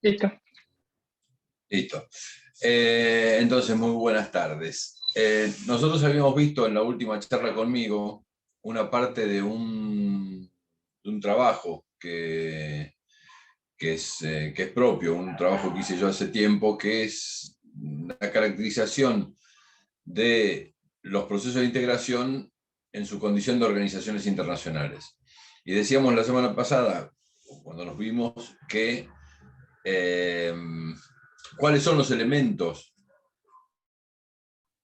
Listo. Listo. Entonces, muy buenas tardes. Nosotros habíamos visto en la última charla conmigo una parte de un trabajo que es propio, un trabajo que hice yo hace tiempo, que es la caracterización de los procesos de integración en su condición de organizaciones internacionales. Y decíamos la semana pasada, cuando nos vimos, que eh, cuáles son los elementos,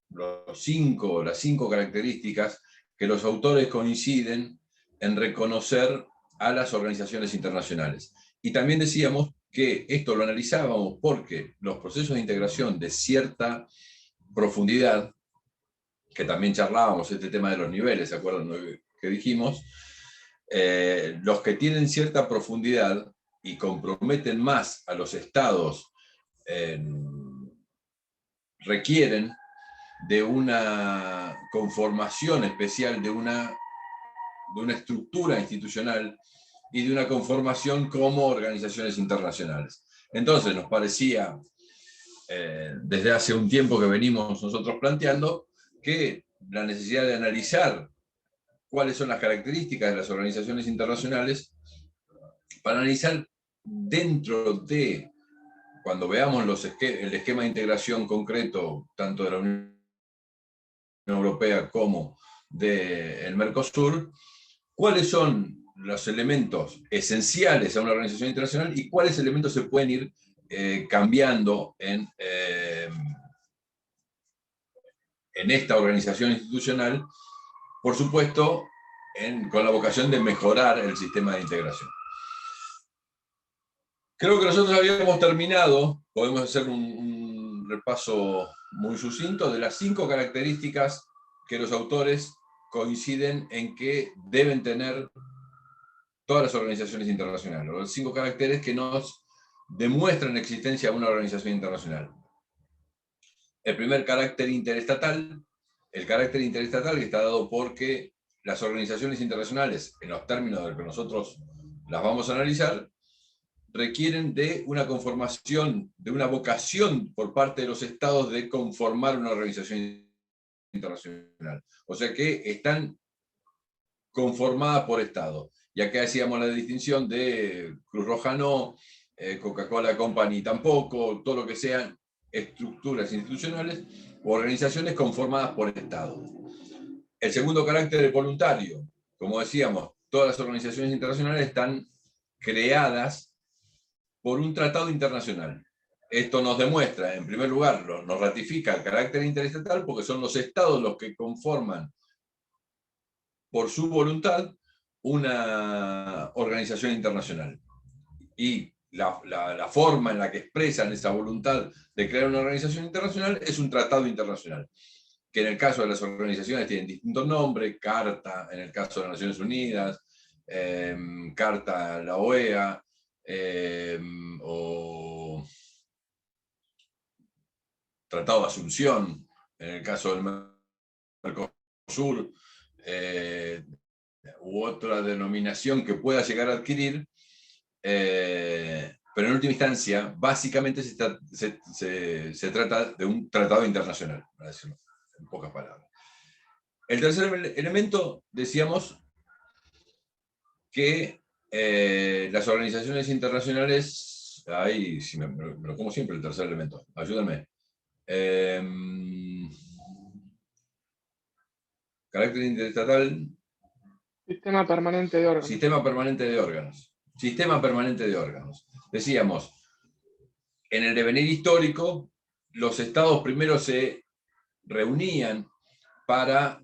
las cinco características que los autores coinciden en reconocer a las organizaciones internacionales. Y también decíamos que esto lo analizábamos porque los procesos de integración de cierta profundidad, que también charlábamos este tema de los niveles, ¿se acuerdan que dijimos? Los que tienen cierta profundidad y comprometen más a los estados requieren de una conformación especial, de una estructura institucional y de una conformación como organizaciones internacionales. Entonces nos parecía, desde hace un tiempo que venimos nosotros planteando, que la necesidad de analizar cuáles son las características de las organizaciones internacionales para analizar dentro de, cuando veamos el esquema de integración concreto, tanto de la Unión Europea como del Mercosur, cuáles son los elementos esenciales a una organización internacional y cuáles elementos se pueden ir cambiando en esta organización institucional, por supuesto, con la vocación de mejorar el sistema de integración. Creo que nosotros habíamos terminado, podemos hacer un repaso muy sucinto de las 5 características que los autores coinciden en que deben tener todas las organizaciones internacionales, los 5 caracteres que nos demuestran la existencia de una organización internacional. El primer carácter interestatal, el carácter interestatal que está dado porque las organizaciones internacionales, en los términos de los que nosotros las vamos a analizar, requieren de una conformación, de una vocación por parte de los estados de conformar una organización internacional. O sea que están conformadas por estados. Y acá hacíamos la distinción de Cruz Roja no, Coca-Cola Company tampoco, todo lo que sean estructuras institucionales o organizaciones conformadas por estados. El segundo carácter es voluntario. Como decíamos, todas las organizaciones internacionales están creadas por un tratado internacional. Esto nos demuestra, en primer lugar, nos ratifica el carácter interestatal porque son los estados los que conforman por su voluntad una organización internacional. Y la forma en la que expresan esa voluntad de crear una organización internacional es un tratado internacional, que en el caso de las organizaciones tienen distintos nombres: Carta, en el caso de las Naciones Unidas, Carta la OEA, o Tratado de Asunción, en el caso del Mercosur, u otra denominación que pueda llegar a adquirir, pero en última instancia, básicamente se trata de un tratado internacional, para decirlo en pocas palabras. El tercer elemento, decíamos que las organizaciones internacionales, ahí sí me lo como siempre el tercer elemento, ayúdame. Carácter interestatal. Sistema permanente de órganos. Sistema permanente de órganos. Sistema permanente de órganos. Decíamos, en el devenir histórico, los estados primero se reunían para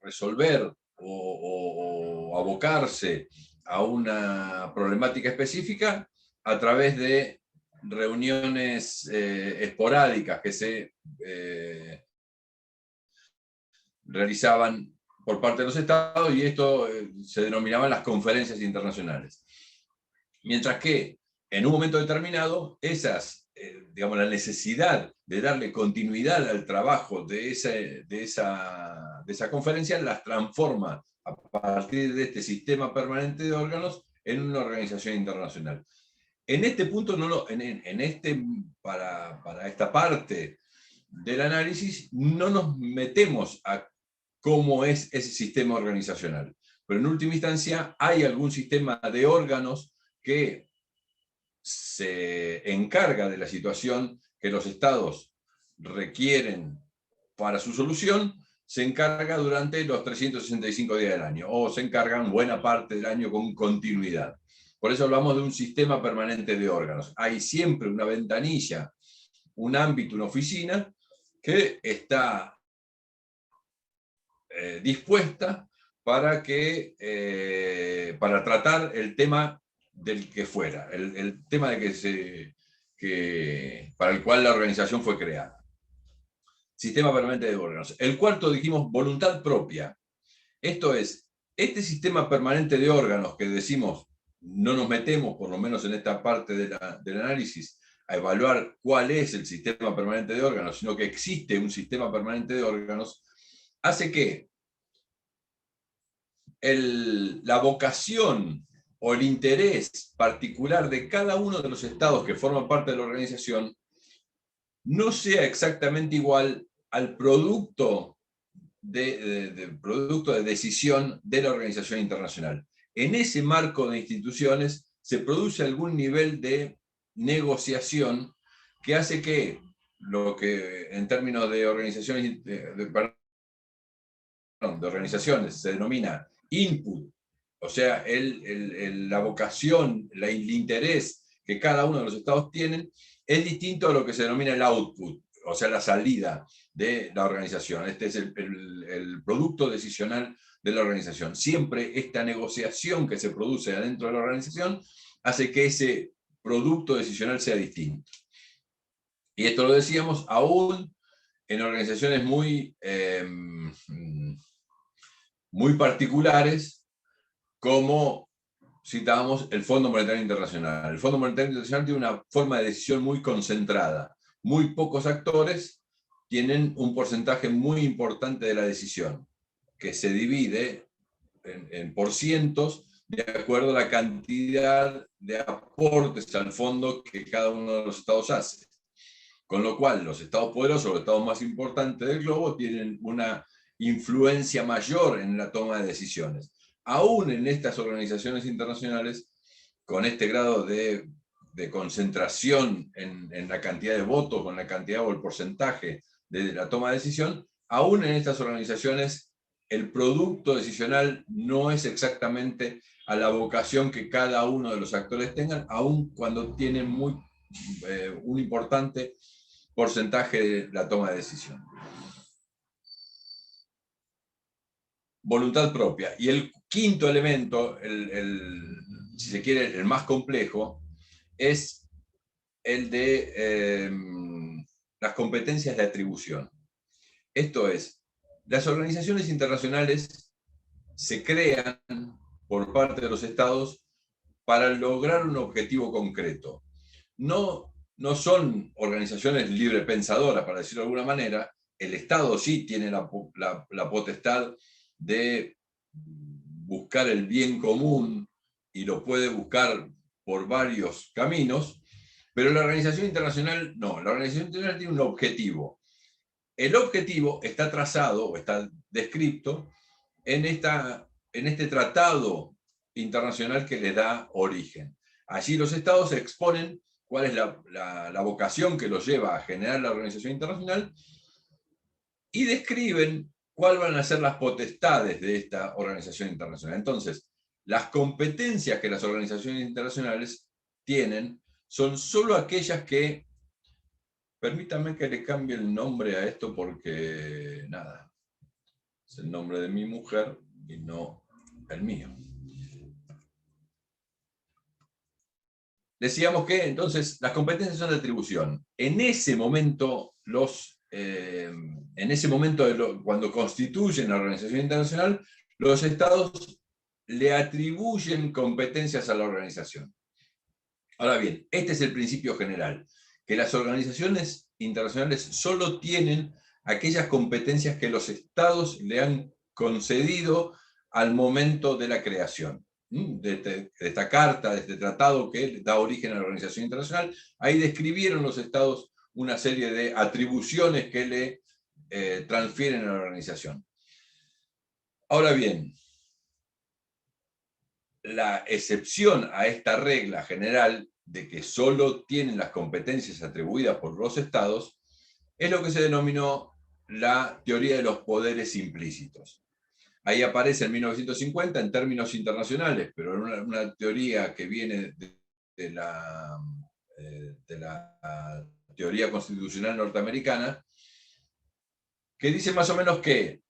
resolver o abocarse a una problemática específica a través de reuniones esporádicas que se realizaban por parte de los estados, y esto se denominaban las conferencias internacionales. Mientras que en un momento determinado, digamos, la necesidad de darle continuidad al trabajo de esa conferencia las transforma a partir de este sistema permanente de órganos en una organización internacional. En este punto, para esta parte del análisis, no nos metemos a cómo es ese sistema organizacional. Pero en última instancia hay algún sistema de órganos que se encarga de la situación que los estados requieren para su solución, se encarga durante los 365 días del año, o se encargan buena parte del año con continuidad. Por eso hablamos de un sistema permanente de órganos. Hay siempre una ventanilla, un ámbito, una oficina, que está dispuesta para tratar el tema del que fuera, el tema de para el cual la organización fue creada. Sistema permanente de órganos. El cuarto, dijimos, voluntad propia. Esto es, este sistema permanente de órganos que decimos, no nos metemos, por lo menos en esta parte del análisis, a evaluar cuál es el sistema permanente de órganos, sino que existe un sistema permanente de órganos, hace que la vocación o el interés particular de cada uno de los estados que forman parte de la organización no sea exactamente igual al producto de decisión de la organización internacional. En ese marco de instituciones se produce algún nivel de negociación que hace que lo que en términos de organizaciones, de organizaciones se denomina input, o sea, la vocación, el interés que cada uno de los estados tienen, es distinto a lo que se denomina el output, o sea, la salida de la organización. Este es el producto decisional de la organización. Siempre esta negociación que se produce adentro de la organización hace que ese producto decisional sea distinto. Y esto lo decíamos aún en organizaciones muy particulares, como citábamos el Fondo Monetario Internacional. El Fondo Monetario Internacional tiene una forma de decisión muy concentrada. Muy pocos actores tienen un porcentaje muy importante de la decisión, que se divide en porcientos de acuerdo a la cantidad de aportes al fondo que cada uno de los estados hace. Con lo cual, los estados poderosos, los estados más importantes del globo, tienen una influencia mayor en la toma de decisiones. Aún en estas organizaciones internacionales, con este grado de concentración en la cantidad de votos, con la cantidad o el porcentaje de la toma de decisión, aún en estas organizaciones el producto decisional no es exactamente a la vocación que cada uno de los actores tengan, aún cuando tienen un importante porcentaje de la toma de decisión. Voluntad propia. Y el quinto elemento, si se quiere, el más complejo, es el de las competencias de atribución. Esto es, las organizaciones internacionales se crean por parte de los estados para lograr un objetivo concreto. No son organizaciones librepensadoras, para decirlo de alguna manera. El Estado sí tiene la potestad de buscar el bien común y lo puede buscar por varios caminos, pero la organización internacional no. La organización internacional tiene un objetivo. El objetivo está trazado o está descrito en este tratado internacional que le da origen. Allí los estados exponen cuál es la vocación que los lleva a generar la organización internacional y describen cuáles van a ser las potestades de esta organización internacional. Entonces, las competencias que las organizaciones internacionales tienen son solo aquellas que, permítanme que le cambie el nombre a esto porque, nada, es el nombre de mi mujer y no el mío. Decíamos que entonces las competencias son de atribución. En ese momento, cuando constituyen la organización internacional, los estados le atribuyen competencias a la organización. Ahora bien, este es el principio general, que las organizaciones internacionales solo tienen aquellas competencias que los estados le han concedido al momento de la creación. de esta carta, de este tratado que da origen a la organización internacional, ahí describieron los estados una serie de atribuciones que le transfieren a la organización. Ahora bien, la excepción a esta regla general de que solo tienen las competencias atribuidas por los estados es lo que se denominó la teoría de los poderes implícitos. Ahí aparece en 1950 en términos internacionales, pero una teoría que viene de la teoría constitucional norteamericana, que dice más o menos que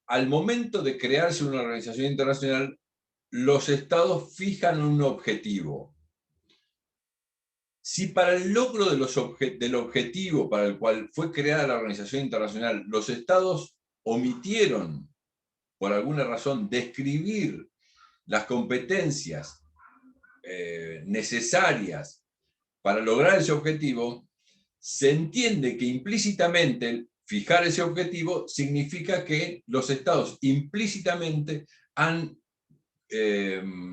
al momento de crearse una organización internacional, los estados fijan un objetivo. Si para el logro del objetivo para el cual fue creada la organización internacional, los estados omitieron, por alguna razón, describir las competencias necesarias para lograr ese objetivo, se entiende que implícitamente fijar ese objetivo significa que los estados implícitamente han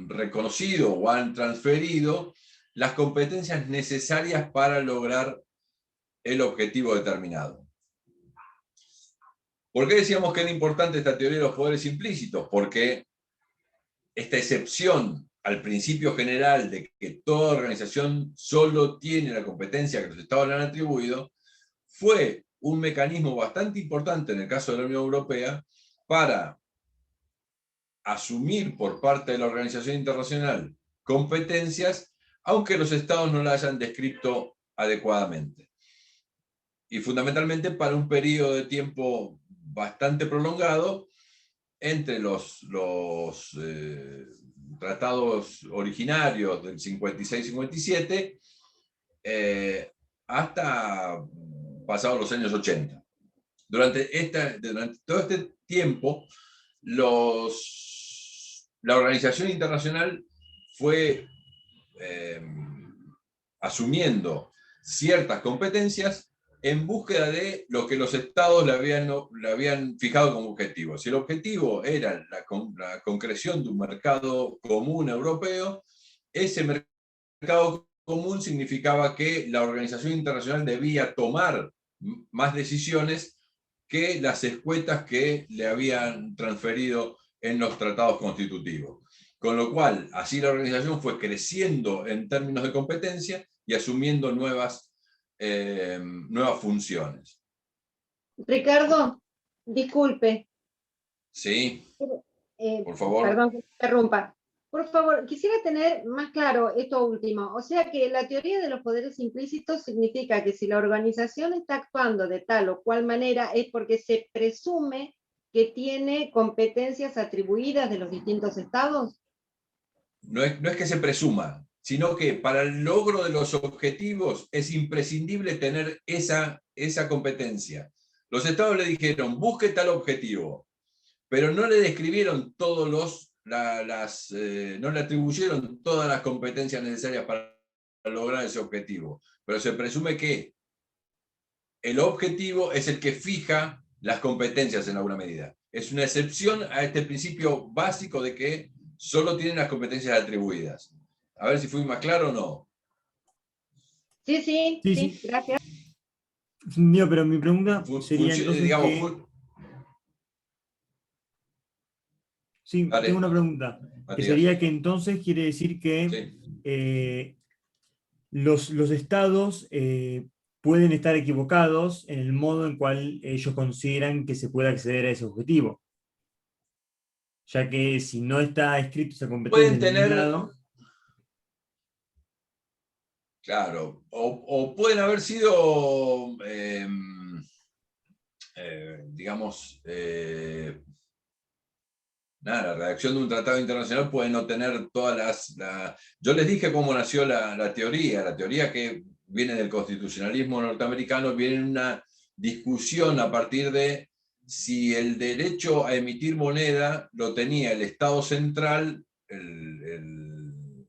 reconocido o han transferido las competencias necesarias para lograr el objetivo determinado. ¿Por qué decíamos que era importante esta teoría de los poderes implícitos? Porque esta excepción al principio general de que toda organización solo tiene la competencia que los estados le han atribuido, fue un mecanismo bastante importante en el caso de la Unión Europea para asumir por parte de la organización internacional competencias, aunque los estados no las hayan descrito adecuadamente. Y fundamentalmente para un periodo de tiempo bastante prolongado entre los tratados originarios del 56-57 hasta pasados los años 80. Durante todo este tiempo, la organización internacional fue asumiendo ciertas competencias en búsqueda de lo que los estados le habían fijado como objetivo. Si el objetivo era la concreción de un mercado común europeo, ese mercado común significaba que la organización internacional debía tomar más decisiones que las escuetas que le habían transferido en los tratados constitutivos. Con lo cual, así la organización fue creciendo en términos de competencia y asumiendo nuevas funciones. Ricardo, disculpe. Sí, por favor. Perdón que me interrumpa. Por favor, quisiera tener más claro esto último. O sea que la teoría de los poderes implícitos significa que si la organización está actuando de tal o cual manera es porque se presume que tiene competencias atribuidas de los distintos estados. No es que se presuma, sino que para el logro de los objetivos es imprescindible tener esa competencia. Los estados le dijeron, busque tal objetivo, pero no le describieron no le atribuyeron todas las competencias necesarias para lograr ese objetivo. Pero se presume que el objetivo es el que fija las competencias en alguna medida. Es una excepción a este principio básico de que solo tienen las competencias atribuidas. A ver si fui más claro o no. Sí, gracias. No, pero mi pregunta sería entonces Sí, vale. Tengo una pregunta. Que sería que entonces quiere decir que sí. Los estados pueden estar equivocados en el modo en cual ellos consideran que se puede acceder a ese objetivo. Ya que si no está escrito esa competencia pueden tener, en lado, claro, o pueden haber sido, digamos, la redacción de un tratado internacional puede no tener todas Yo les dije cómo nació la teoría que viene del constitucionalismo norteamericano, viene en una discusión a partir de si el derecho a emitir moneda lo tenía el Estado central, el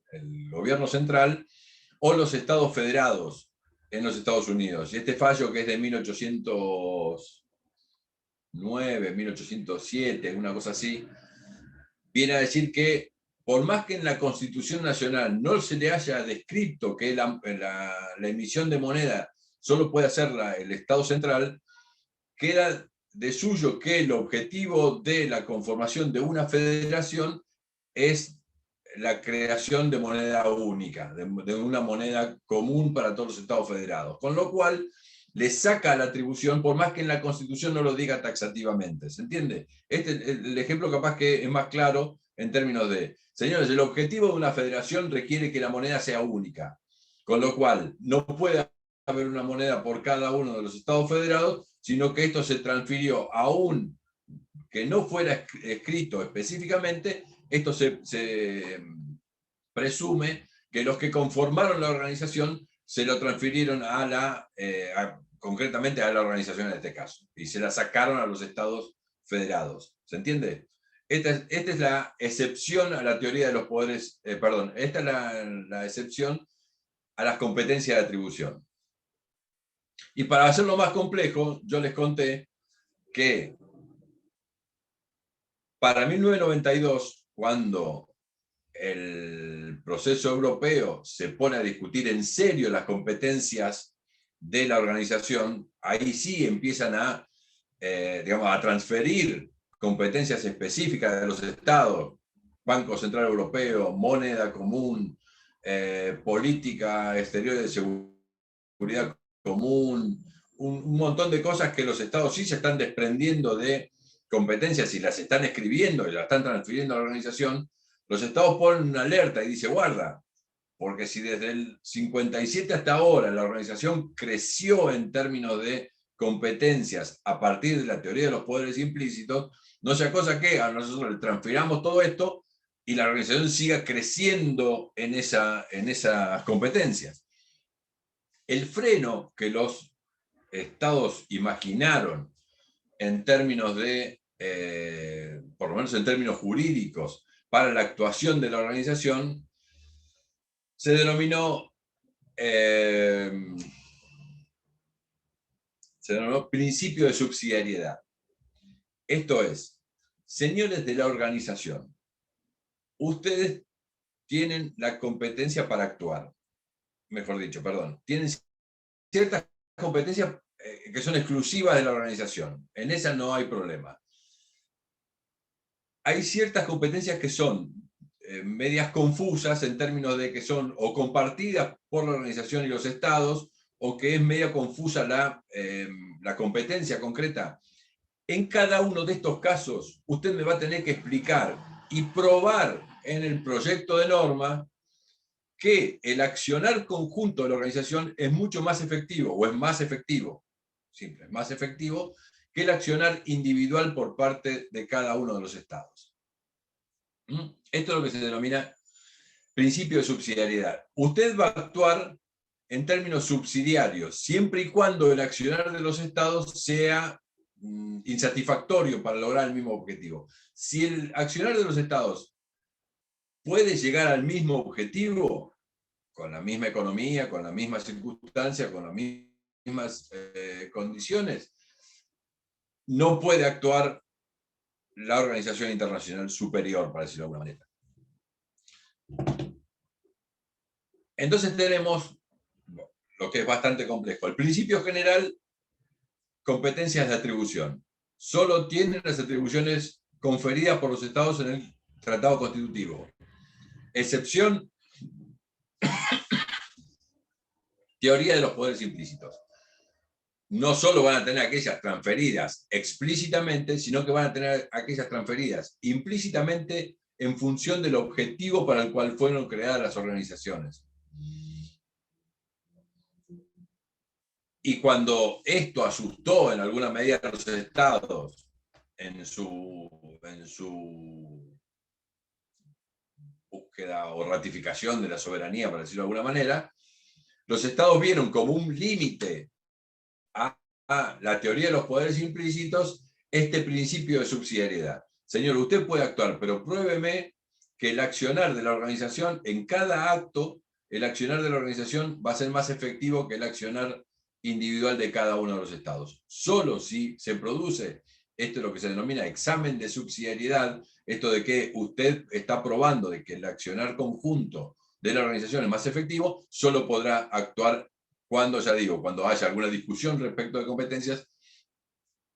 gobierno central, o los estados federados en los Estados Unidos. Y este fallo, que es de 1809, 1807, una cosa así, viene a decir que por más que en la Constitución Nacional no se le haya descrito que la emisión de moneda solo puede hacerla el Estado central, queda de suyo que el objetivo de la conformación de una federación es la creación de moneda única, de una moneda común para todos los estados federados, con lo cual le saca la atribución, por más que en la Constitución no lo diga taxativamente, ¿se entiende? El ejemplo capaz que es más claro en términos de, señores, el objetivo de una federación requiere que la moneda sea única, con lo cual no puede haber una moneda por cada uno de los estados federados, sino que esto se transfirió aún que no fuera escrito específicamente, esto se presume que los que conformaron la organización se lo transfirieron concretamente a la organización en este caso, y se la sacaron a los estados federados. ¿Se entiende? Esta es la excepción a la teoría de los poderes, esta es la excepción a las competencias de atribución. Y para hacerlo más complejo, yo les conté que para 1992, cuando el proceso europeo se pone a discutir en serio las competencias de la organización, ahí sí empiezan a transferir competencias específicas de los estados, Banco Central Europeo, moneda común, política exterior de seguridad común, un montón de cosas que los estados sí se están desprendiendo de competencias y las están escribiendo y las están transfiriendo a la organización. Los estados ponen una alerta y dice, guarda, porque si desde el 57 hasta ahora la organización creció en términos de competencias a partir de la teoría de los poderes implícitos, no sea cosa que a nosotros le transfiramos todo esto y la organización siga creciendo en esas competencias. El freno que los estados imaginaron en términos de, por lo menos en términos jurídicos, para la actuación de la organización, se denominó principio de subsidiariedad. Esto es, señores de la organización, ustedes tienen la competencia para actuar, mejor dicho, perdón, tienen ciertas competencias que son exclusivas de la organización, en esa no hay problema. Hay ciertas competencias que son medias confusas en términos de que son o compartidas por la organización y los estados, o que es media confusa la competencia concreta. En cada uno de estos casos, usted me va a tener que explicar y probar en el proyecto de norma que el accionar conjunto de la organización es mucho más efectivo, o es más efectivo, simple, es más efectivo que el accionar individual por parte de cada uno de los estados. Esto es lo que se denomina principio de subsidiariedad. Usted va a actuar en términos subsidiarios, siempre y cuando el accionar de los estados sea insatisfactorio para lograr el mismo objetivo. Si el accionar de los estados puede llegar al mismo objetivo, con la misma economía, con la misma circunstancia, con las mismas condiciones, no puede actuar la organización internacional superior, para decirlo de alguna manera. Entonces tenemos lo que es bastante complejo. El principio general, competencias de atribución. Solo tienen las atribuciones conferidas por los estados en el Tratado Constitutivo. Excepción, teoría de los poderes implícitos. No solo van a tener aquellas transferidas explícitamente, sino que van a tener aquellas transferidas implícitamente en función del objetivo para el cual fueron creadas las organizaciones. Y cuando esto asustó en alguna medida a los estados en su búsqueda o ratificación de la soberanía, para decirlo de alguna manera, los estados vieron como un límite a la teoría de los poderes implícitos este principio de subsidiariedad. Señor, usted puede actuar, pero pruébeme que el accionar de la organización, en cada acto, el accionar de la organización va a ser más efectivo que el accionar individual de cada uno de los estados. Solo si se produce esto es lo que se denomina examen de subsidiariedad, esto de que usted está probando de que el accionar conjunto de la organización es más efectivo, solo podrá actuar cuando, ya digo, cuando haya alguna discusión respecto de competencias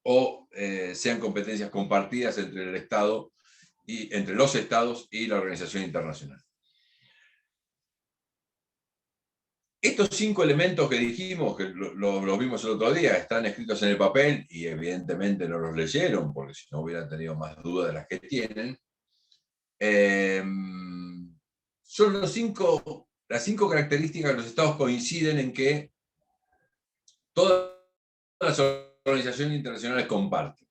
o sean competencias compartidas entre el Estado y entre los Estados y la organización internacional. Estos 5 elementos que dijimos, que los vimos el otro día, están escritos en el papel y evidentemente no los leyeron, porque si no hubieran tenido más dudas de las que tienen. Son las 5 características que los estados coinciden en que todas las organizaciones internacionales comparten.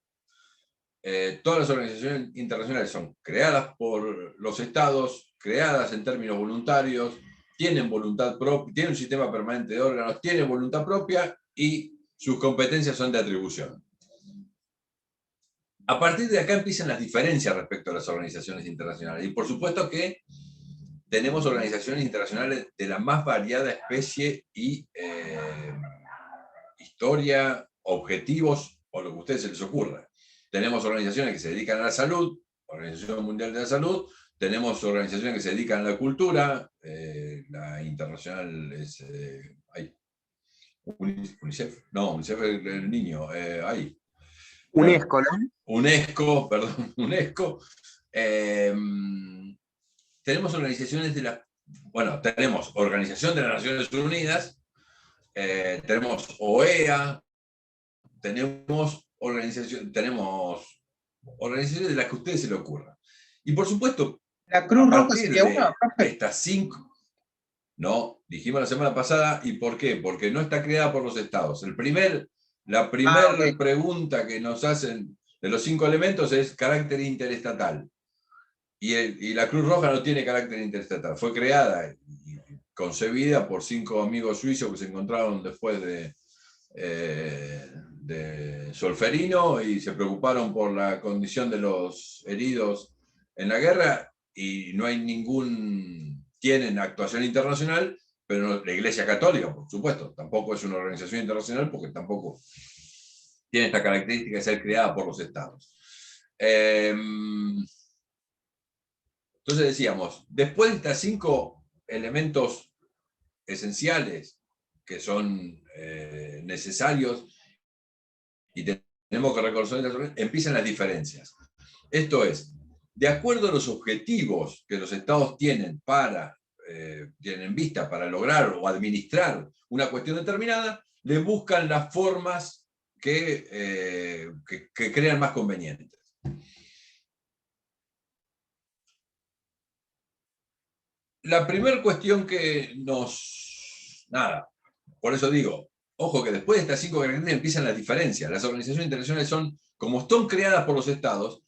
Todas las organizaciones internacionales son creadas por los estados, creadas en términos voluntarios, tienen voluntad propia, tienen un sistema permanente de órganos, tienen voluntad propia y sus competencias son de atribución. A partir de acá empiezan las diferencias respecto a las organizaciones internacionales. Y por supuesto que tenemos organizaciones internacionales de la más variada especie y historia, objetivos o lo que a ustedes se les ocurra. Tenemos organizaciones que se dedican a la salud, Organización Mundial de la Salud, tenemos organizaciones que se dedican a la cultura, la internacional es UNICEF, no, UNICEF es el niño, ahí. UNESCO, ¿no? UNESCO, perdón, UNESCO. Tenemos organizaciones de la... Bueno, tenemos Organización de las Naciones Unidas, tenemos OEA, tenemos organizaciones de las que a ustedes se les ocurra. Y por supuesto, La Cruz Roja sería una, profe. Estas 5, no, dijimos la semana pasada, ¿y por qué? Porque no está creada por los estados. La primera okay. pregunta que nos hacen de los 5 elementos es carácter interestatal. Y la Cruz Roja no tiene carácter interestatal. Fue creada y concebida por 5 amigos suizos que se encontraron después de Solferino y se preocuparon por la condición de los heridos en la guerra y no hay tienen actuación internacional, pero la Iglesia Católica, por supuesto, tampoco es una organización internacional porque tampoco tiene esta característica de ser creada por los estados. Entonces decíamos, después de estos 5 elementos esenciales que son necesarios y tenemos que reconocer, empiezan las diferencias. Esto es, de acuerdo a los objetivos que los estados tienen en vista para lograr o administrar una cuestión determinada, le buscan las formas que crean más convenientes. La primera cuestión que por eso digo, ojo que después de estas 5 características empiezan las diferencias. Las organizaciones internacionales son, como están creadas por los estados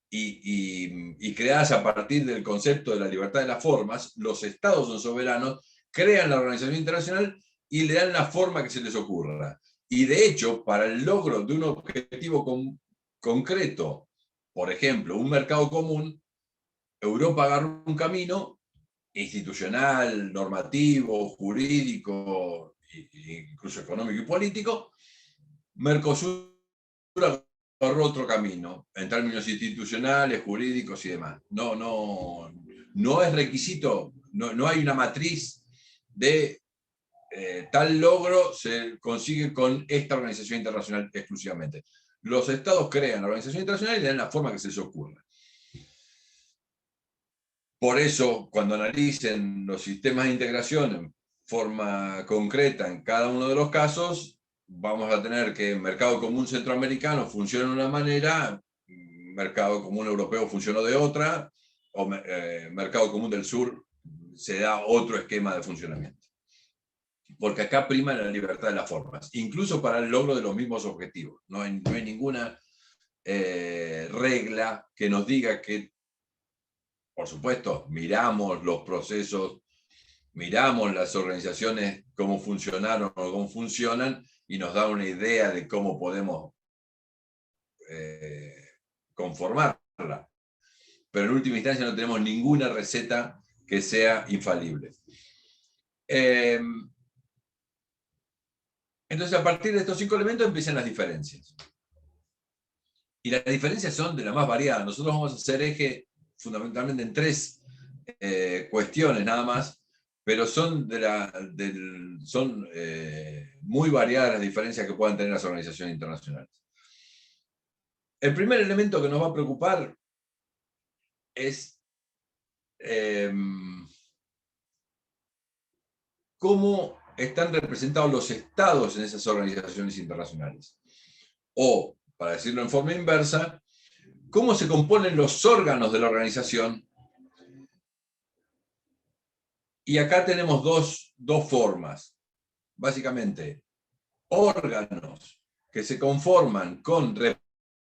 y creadas a partir del concepto de la libertad de las formas, los estados son soberanos, crean la organización internacional y le dan la forma que se les ocurra. Y de hecho, para el logro de un objetivo concreto, por ejemplo, un mercado común, Europa agarró un camino institucional, normativo, jurídico, incluso económico y político. Mercosur agarró otro camino, en términos institucionales, jurídicos y demás. No es requisito, no hay una matriz de tal logro se consigue con esta organización internacional exclusivamente. Los estados crean la organización internacional y le dan la forma que se les ocurra. Por eso, cuando analicen los sistemas de integración en forma concreta en cada uno de los casos, vamos a tener que el mercado común centroamericano funciona de una manera, mercado común europeo funcionó de otra, o mercado común del sur se da otro esquema de funcionamiento. Porque acá prima la libertad de las formas, incluso para el logro de los mismos objetivos. No hay ninguna regla que nos diga que, por supuesto, miramos los procesos, miramos las organizaciones, cómo funcionaron o cómo funcionan, y nos da una idea de cómo podemos conformarla. Pero en última instancia no tenemos ninguna receta que sea infalible. Entonces, a partir de estos 5 elementos empiezan las diferencias. Y las diferencias son de las más variadas. Nosotros vamos a hacer eje fundamentalmente en 3 cuestiones nada más, pero son, son muy variadas las diferencias que puedan tener las organizaciones internacionales. El primer elemento que nos va a preocupar es cómo están representados los estados en esas organizaciones internacionales. O, para decirlo en forma inversa, cómo se componen los órganos de la organización. Y acá tenemos dos formas. Básicamente, órganos que se conforman con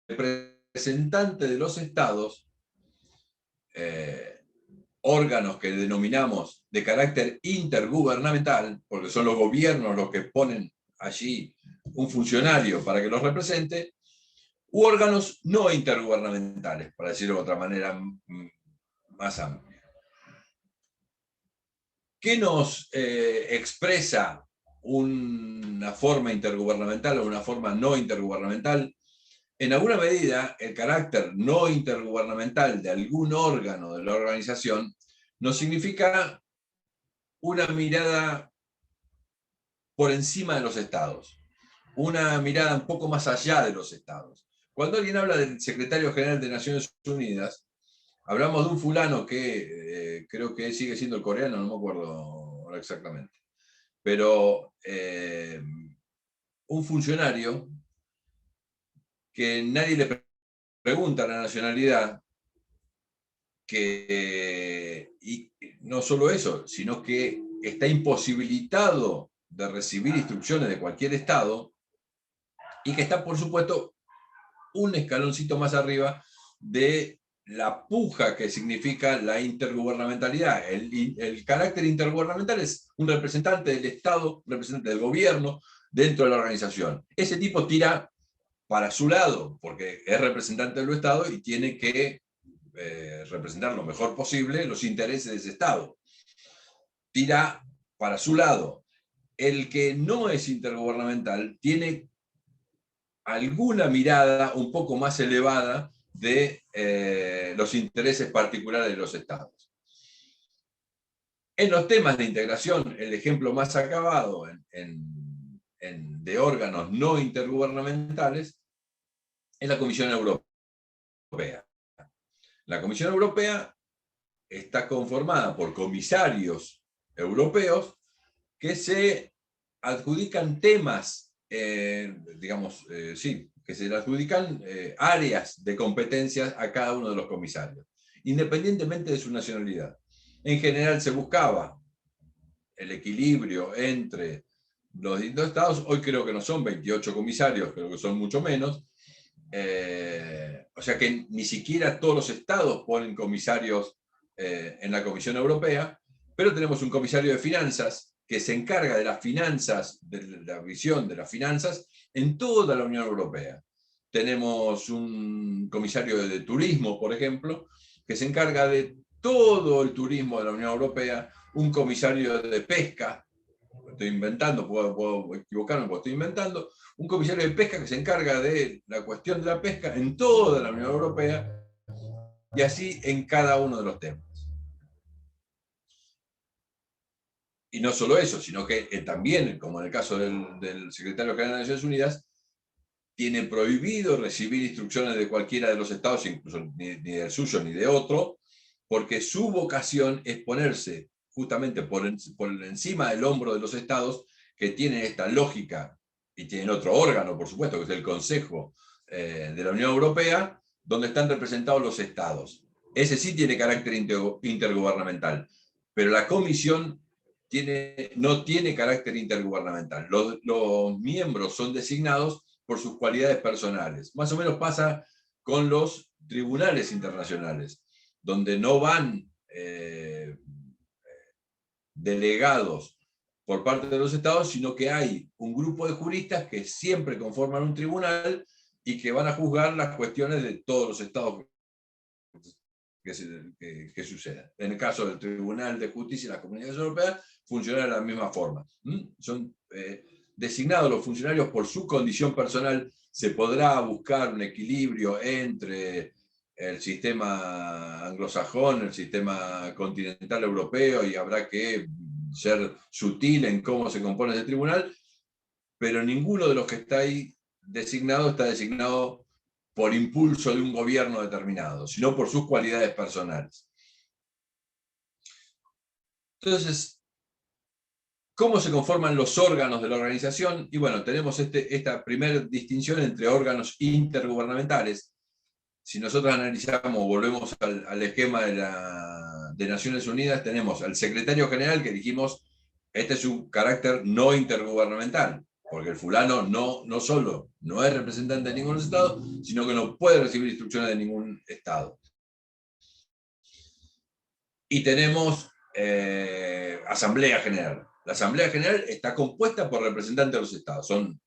representantes de los estados, órganos que denominamos de carácter intergubernamental, porque son los gobiernos los que ponen allí un funcionario para que los represente, u órganos no intergubernamentales, para decirlo de otra manera más amplia. ¿Qué nos expresa una forma intergubernamental o una forma no intergubernamental? En alguna medida, el carácter no intergubernamental de algún órgano de la organización nos significa una mirada por encima de los estados, una mirada un poco más allá de los estados. Cuando alguien habla del secretario general de Naciones Unidas, hablamos de un fulano que creo que sigue siendo el coreano, no me acuerdo ahora exactamente, pero un funcionario que nadie le pregunta la nacionalidad, y no solo eso, sino que está imposibilitado de recibir instrucciones de cualquier estado, y que está, por supuesto, un escaloncito más arriba de la puja que significa la intergubernamentalidad. El carácter intergubernamental es un representante del Estado, un representante del gobierno dentro de la organización. Ese tipo tira para su lado, porque es representante del Estado y tiene que representar lo mejor posible los intereses de ese Estado. Tira para su lado. El que no es intergubernamental tiene alguna mirada un poco más elevada de los intereses particulares de los estados. En los temas de integración, el ejemplo más acabado de órganos no intergubernamentales es la Comisión Europea. La Comisión Europea está conformada por comisarios europeos que se adjudican temas, que se le adjudican áreas de competencias a cada uno de los comisarios, independientemente de su nacionalidad. En general se buscaba el equilibrio entre los distintos estados. Hoy creo que no son 28 comisarios, creo que son mucho menos. O sea que ni siquiera todos los estados ponen comisarios en la Comisión Europea, pero tenemos un comisario de finanzas que se encarga de las finanzas, de la visión de las finanzas en toda la Unión Europea. Tenemos un comisario de turismo, por ejemplo, que se encarga de todo el turismo de la Unión Europea, un comisario de pesca, estoy inventando, puedo equivocarme porque estoy inventando, un comisario de pesca que se encarga de la cuestión de la pesca en toda la Unión Europea, y así en cada uno de los temas. Y no solo eso, sino que también, como en el caso del secretario general de Naciones Unidas, tiene prohibido recibir instrucciones de cualquiera de los estados, incluso ni del suyo ni de otro, porque su vocación es ponerse justamente por encima del hombro de los estados, que tienen esta lógica, y tienen otro órgano, por supuesto, que es el Consejo de la Unión Europea, donde están representados los estados. Ese sí tiene carácter intergubernamental, pero la Comisión no tiene carácter intergubernamental. Los miembros son designados por sus cualidades personales. Más o menos pasa con los tribunales internacionales, donde no van delegados por parte de los estados, sino que hay un grupo de juristas que siempre conforman un tribunal y que van a juzgar las cuestiones de todos los estados que sucedan. En el caso del Tribunal de Justicia de las Comunidades Europeas, funciona de la misma forma. Son designados los funcionarios por su condición personal, se podrá buscar un equilibrio entre el sistema anglosajón, el sistema continental europeo, y habrá que ser sutil en cómo se compone ese tribunal, pero ninguno de los que está ahí está designado por impulso de un gobierno determinado, sino por sus cualidades personales. Entonces, ¿cómo se conforman los órganos de la organización? Y bueno, tenemos esta primera distinción entre órganos intergubernamentales. Si nosotros analizamos, volvemos al esquema de Naciones Unidas, tenemos al secretario general, que dijimos, este es un carácter no intergubernamental, porque el fulano no solo no es representante de ningún Estado, sino que no puede recibir instrucciones de ningún Estado. Y tenemos Asamblea General. La Asamblea General está compuesta por representantes de los Estados. Son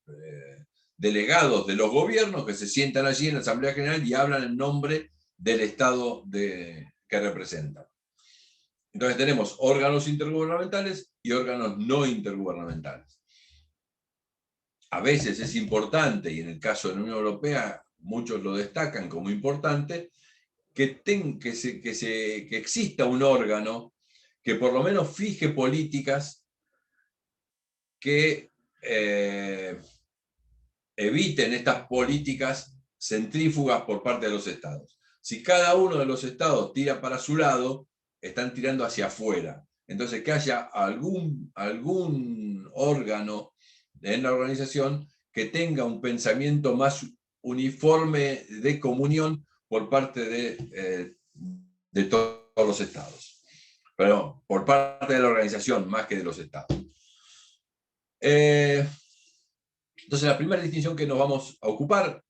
delegados de los gobiernos que se sientan allí en la Asamblea General y hablan en nombre del Estado que representan. Entonces tenemos órganos intergubernamentales y órganos no intergubernamentales. A veces es importante, y en el caso de la Unión Europea muchos lo destacan como importante, que exista un órgano que por lo menos fije políticas que eviten estas políticas centrífugas por parte de los estados. Si cada uno de los estados tira para su lado, están tirando hacia afuera. Entonces, que haya algún órgano en la organización que tenga un pensamiento más uniforme de comunión por parte de todos los estados. Pero por parte de la organización, más que de los estados. Entonces, la primera distinción que nos vamos a ocupar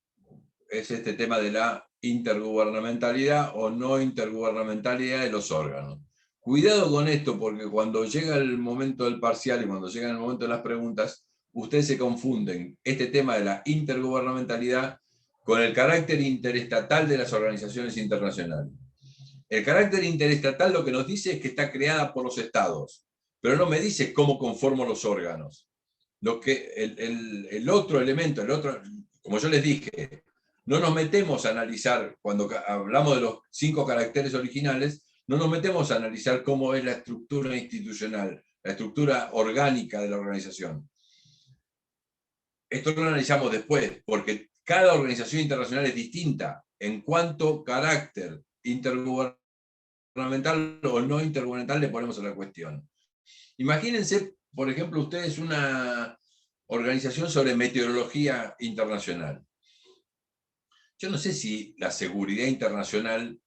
es este tema de la intergubernamentalidad o no intergubernamentalidad de los órganos. Cuidado con esto, porque cuando llega el momento del parcial y cuando llega el momento de las preguntas, ustedes se confunden este tema de la intergubernamentalidad con el carácter interestatal de las organizaciones internacionales. El carácter interestatal lo que nos dice es que está creada por los estados, pero no me dice cómo conformo los órganos. El otro elemento, como yo les dije, no nos metemos a analizar, cuando hablamos de los 5 caracteres originales, no nos metemos a analizar cómo es la estructura institucional, la estructura orgánica de la organización. Esto lo analizamos después, porque cada organización internacional es distinta en cuánto carácter intergubernamental o no intergubernamental le ponemos a la cuestión. Imagínense, por ejemplo, ustedes una organización sobre meteorología internacional. Yo no sé si la seguridad internacional,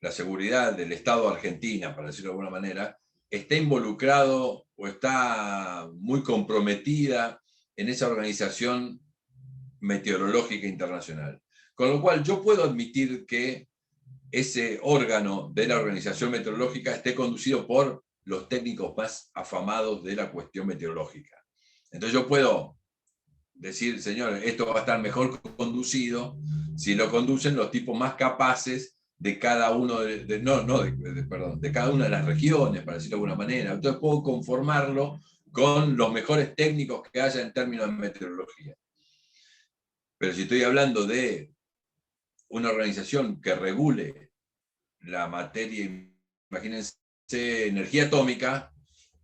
la seguridad del Estado de Argentina, para decirlo de alguna manera, está involucrado o está muy comprometida en esa organización meteorológica internacional. Con lo cual yo puedo admitir que ese órgano de la organización meteorológica esté conducido por los técnicos más afamados de la cuestión meteorológica. Entonces yo puedo decir, señores, esto va a estar mejor conducido si lo conducen los tipos más capaces de cada uno de cada una de las regiones, para decirlo de alguna manera. Entonces puedo conformarlo con los mejores técnicos que haya en términos de meteorología. Pero si estoy hablando de una organización que regule la materia, imagínense, energía atómica,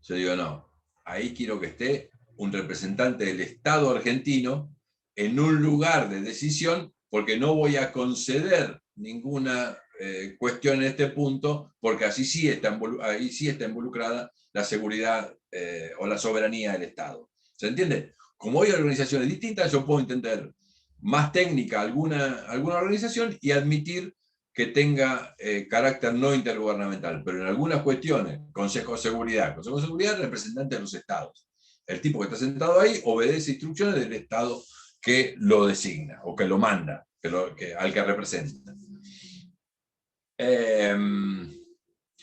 yo digo, no, ahí quiero que esté un representante del Estado argentino en un lugar de decisión, porque no voy a conceder ninguna cuestión en este punto, porque ahí sí está involucrada la seguridad o la soberanía del Estado. ¿Se entiende? Como hay organizaciones distintas, yo puedo entender más técnica alguna organización y admitir que tenga carácter no intergubernamental, pero en algunas cuestiones, Consejo de Seguridad, representante de los estados. El tipo que está sentado ahí obedece instrucciones del Estado que lo designa o que lo manda, al que representa. Esta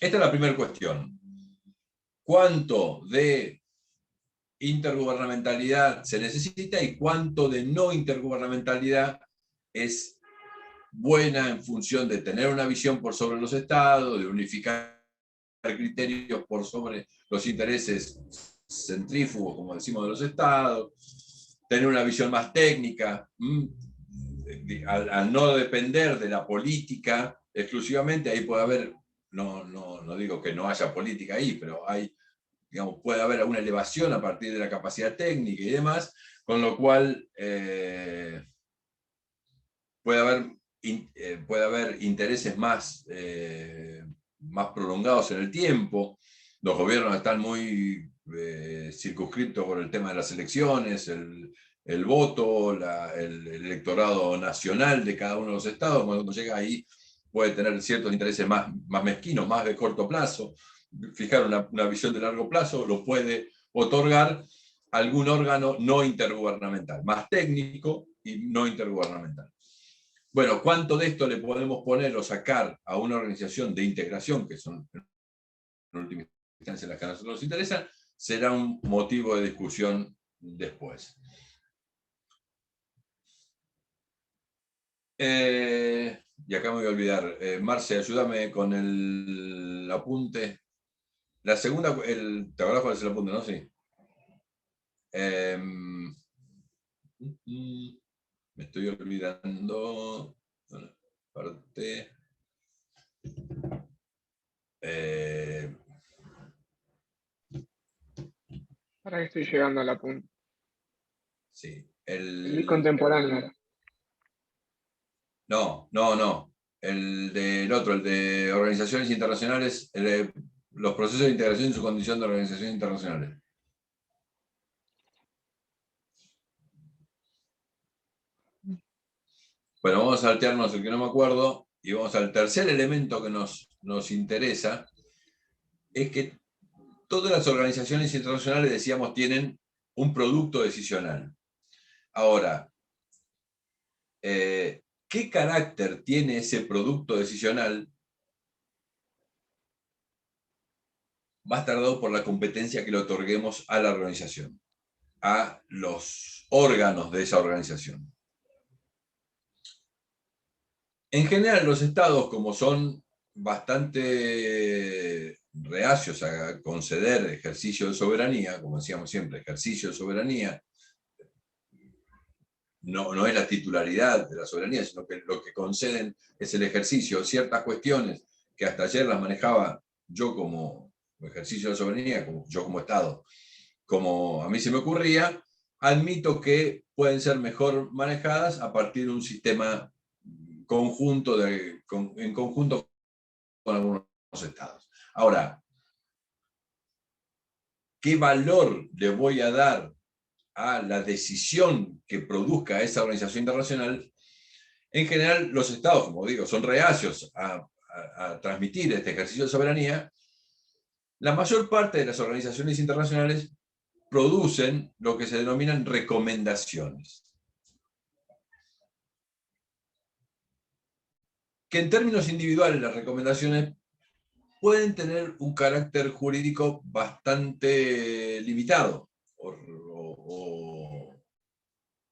es la primera cuestión. ¿Cuánto de intergubernamentalidad se necesita y cuánto de no intergubernamentalidad es buena en función de tener una visión por sobre los estados, de unificar criterios por sobre los intereses centrífugos, como decimos, de los estados, tener una visión más técnica, al no depender de la política exclusivamente. Ahí puede haber, no digo que no haya política ahí, pero digamos, puede haber alguna elevación a partir de la capacidad técnica y demás, con lo cual puede haber intereses más prolongados en el tiempo. Los gobiernos están muy circunscriptos por el tema de las elecciones, el voto, el electorado nacional de cada uno de los estados. Cuando llega ahí puede tener ciertos intereses más mezquinos, más de corto plazo. Fijar una visión de largo plazo lo puede otorgar algún órgano no intergubernamental, más técnico y no intergubernamental. Bueno, ¿cuánto de esto le podemos poner o sacar a una organización de integración, que son en última instancia las que a nosotros nos interesan? Será un motivo de discusión después. Y acá me voy a olvidar. Marce, ayúdame con el apunte. La segunda, ¿te acuerdas cuál es el apunte, no? Sí. Me estoy olvidando. Parte. Ahora que estoy llegando a la punta. Sí. El contemporáneo. No. El de organizaciones internacionales, los procesos de integración en su condición de organizaciones internacionales. Bueno, vamos a saltearnos el que no me acuerdo y vamos al tercer elemento que nos interesa. Es que todas las organizaciones internacionales, decíamos, tienen un producto decisional. Ahora, ¿qué carácter tiene ese producto decisional? Va a estar dado por la competencia que le otorguemos a la organización, a los órganos de esa organización. En general, los estados, como son bastante reacios a conceder ejercicio de soberanía, como decíamos siempre, ejercicio de soberanía, no es la titularidad de la soberanía, sino que lo que conceden es el ejercicio de ciertas cuestiones que hasta ayer las manejaba yo como ejercicio de soberanía, yo como Estado, como a mí se me ocurría. Admito que pueden ser mejor manejadas a partir de un sistema conjunto en conjunto con algunos estados. Ahora, ¿qué valor le voy a dar a la decisión que produzca esa organización internacional? En general, los estados, como digo, son reacios a transmitir este ejercicio de soberanía. La mayor parte de las organizaciones internacionales producen lo que se denominan recomendaciones, que en términos individuales las recomendaciones pueden tener un carácter jurídico bastante limitado,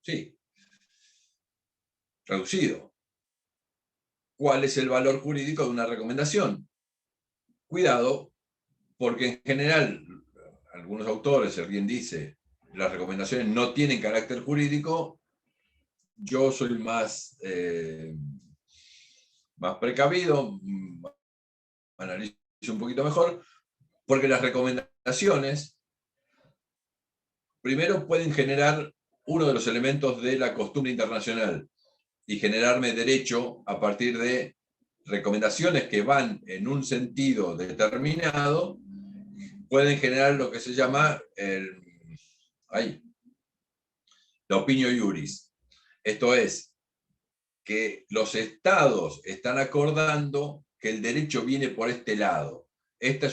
sí, reducido. ¿Cuál es el valor jurídico de una recomendación? Cuidado, porque en general, algunos autores, alguien dice, las recomendaciones no tienen carácter jurídico. Yo soy más precavido, analizo un poquito mejor, porque las recomendaciones primero pueden generar uno de los elementos de la costumbre internacional y generarme derecho a partir de recomendaciones que van en un sentido determinado. Pueden generar lo que se llama la opinio iuris. Esto es, que los estados están acordando que el derecho viene por este lado. Esta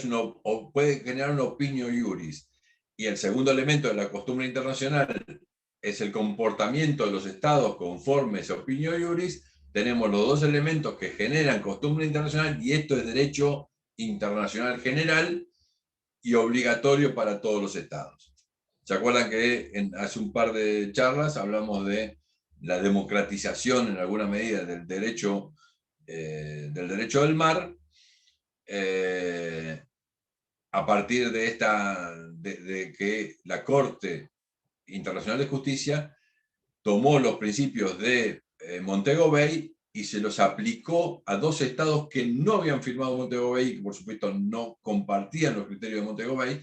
puede generar una opinio iuris. Y el segundo elemento de la costumbre internacional es el comportamiento de los estados conforme a esa opinio iuris. Tenemos los dos elementos que generan costumbre internacional, y esto es derecho internacional general y obligatorio para todos los estados. ¿Se acuerdan que hace un par de charlas hablamos de la democratización en alguna medida del derecho del mar? a partir de que la Corte Internacional de Justicia tomó los principios de Montego Bay y se los aplicó a 2 estados que no habían firmado Montego Bay y que por supuesto no compartían los criterios de Montego Bay,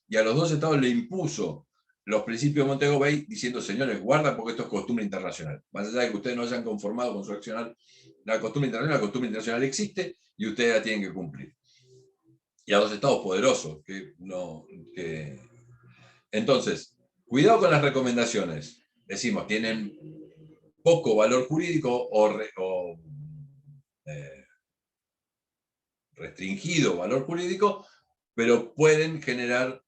y a los 2 estados le impuso los principios de Montego Bay diciendo, señores, guarda porque esto es costumbre internacional. Más allá de que ustedes no hayan conformado con su accionar la costumbre internacional existe y ustedes la tienen que cumplir. Y a 2 estados poderosos. Entonces, cuidado con las recomendaciones. Decimos, tienen poco valor jurídico o restringido valor jurídico, pero pueden generar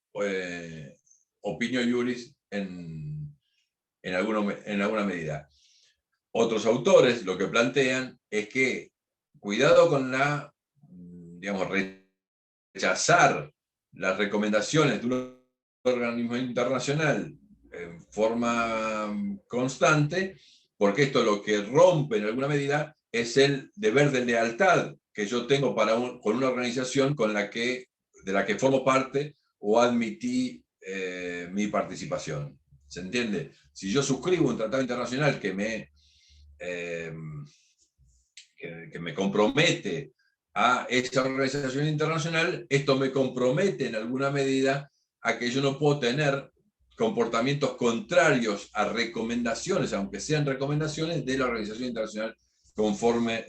opinio iuris en alguna medida. Otros autores lo que plantean es que cuidado con rechazar las recomendaciones de un organismo internacional en forma constante, porque esto lo que rompe en alguna medida es el deber de lealtad que yo tengo con una organización de la que formo parte o admití mi participación. ¿Se entiende? Si yo suscribo un tratado internacional que me compromete a esa organización internacional, esto me compromete en alguna medida a que yo no puedo tener comportamientos contrarios a recomendaciones, aunque sean recomendaciones de la organización internacional conforme,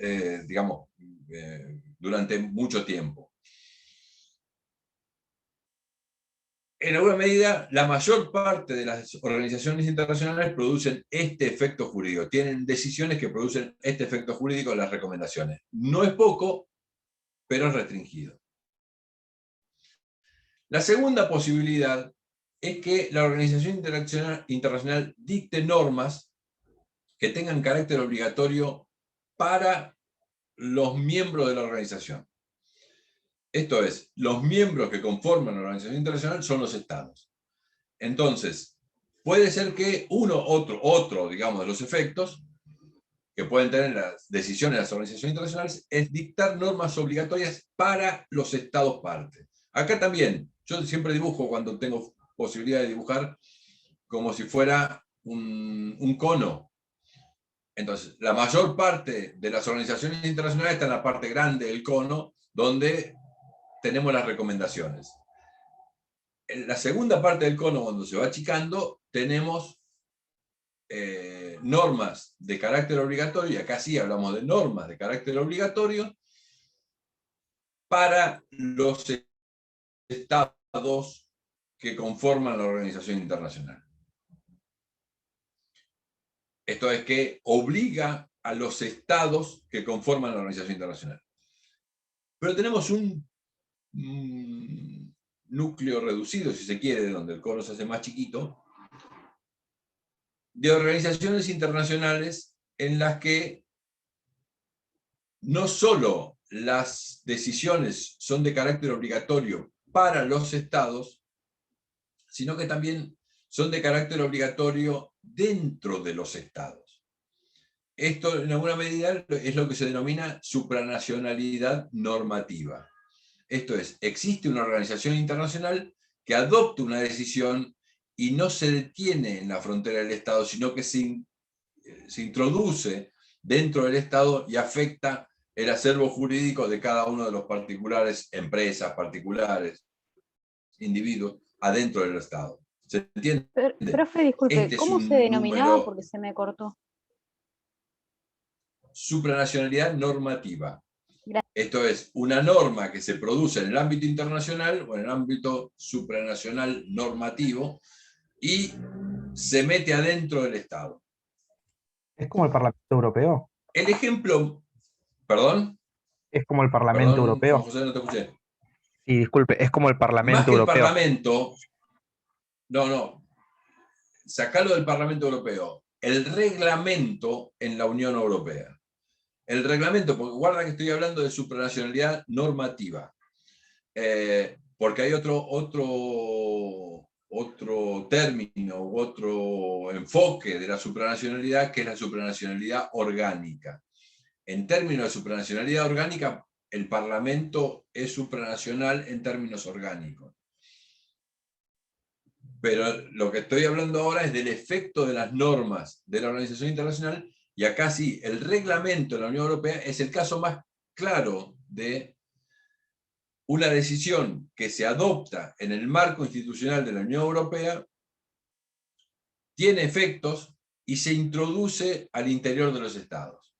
durante mucho tiempo. En alguna medida, la mayor parte de las organizaciones internacionales producen este efecto jurídico, tienen decisiones que producen este efecto jurídico en las recomendaciones. No es poco, pero es restringido. La segunda posibilidad es que la organización internacional dicte normas que tengan carácter obligatorio para los miembros de la organización. Esto es, los miembros que conforman la organización internacional son los estados. Entonces, puede ser que otro, digamos, de los efectos que pueden tener las decisiones de las organizaciones internacionales es dictar normas obligatorias para los estados partes. Acá también, yo siempre dibujo cuando tengo posibilidad de dibujar como si fuera un cono. Entonces, la mayor parte de las organizaciones internacionales está en la parte grande del cono, donde tenemos las recomendaciones. En la segunda parte del cono, cuando se va achicando, tenemos normas de carácter obligatorio, y acá sí hablamos de normas de carácter obligatorio, para los estados que conforman la organización internacional. Esto es que obliga a los estados que conforman la organización internacional. Pero tenemos un núcleo reducido, si se quiere, donde el cono se hace más chiquito, de organizaciones internacionales en las que no solo las decisiones son de carácter obligatorio para los estados, sino que también son de carácter obligatorio dentro de los estados. Esto, en alguna medida, es lo que se denomina supranacionalidad normativa. Esto es, existe una organización internacional que adopta una decisión y no se detiene en la frontera del Estado, sino que se introduce dentro del Estado y afecta el acervo jurídico de cada uno de los particulares, empresas, particulares, individuos, adentro del Estado. ¿Se entiende? Profe, disculpe, ¿cómo se denominaba? Porque se me cortó. Supranacionalidad normativa. Gracias. Esto es una norma que se produce en el ámbito internacional o en el ámbito supranacional normativo y se mete adentro del Estado. ¿Es como el Parlamento Europeo? El ejemplo... ¿Perdón? ¿Es como el Parlamento Europeo? José, no te escuché. Sí, disculpe, es como el Parlamento Más que Europeo. El Parlamento... No. Sacalo del Parlamento Europeo. El reglamento en la Unión Europea. El reglamento, porque guarda que estoy hablando de supranacionalidad normativa, porque hay otro término, otro enfoque de la supranacionalidad, que es la supranacionalidad orgánica. En términos de supranacionalidad orgánica, el Parlamento es supranacional en términos orgánicos. Pero lo que estoy hablando ahora es del efecto de las normas de la Organización Internacional, y acá sí, el reglamento de la Unión Europea es el caso más claro de una decisión que se adopta en el marco institucional de la Unión Europea, tiene efectos y se introduce al interior de los estados.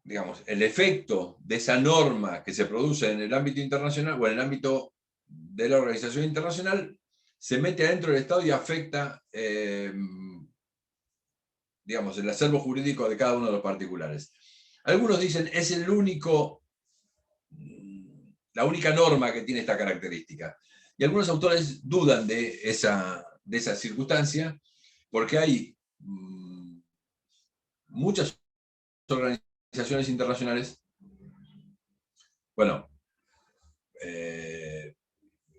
Digamos, el efecto de esa norma que se produce en el ámbito internacional o en el ámbito de la organización internacional se mete adentro del Estado y afecta, digamos, el acervo jurídico de cada uno de los particulares. Algunos dicen, es la única norma que tiene esta característica. Y algunos autores dudan de esa circunstancia, porque hay muchas organizaciones internacionales, bueno,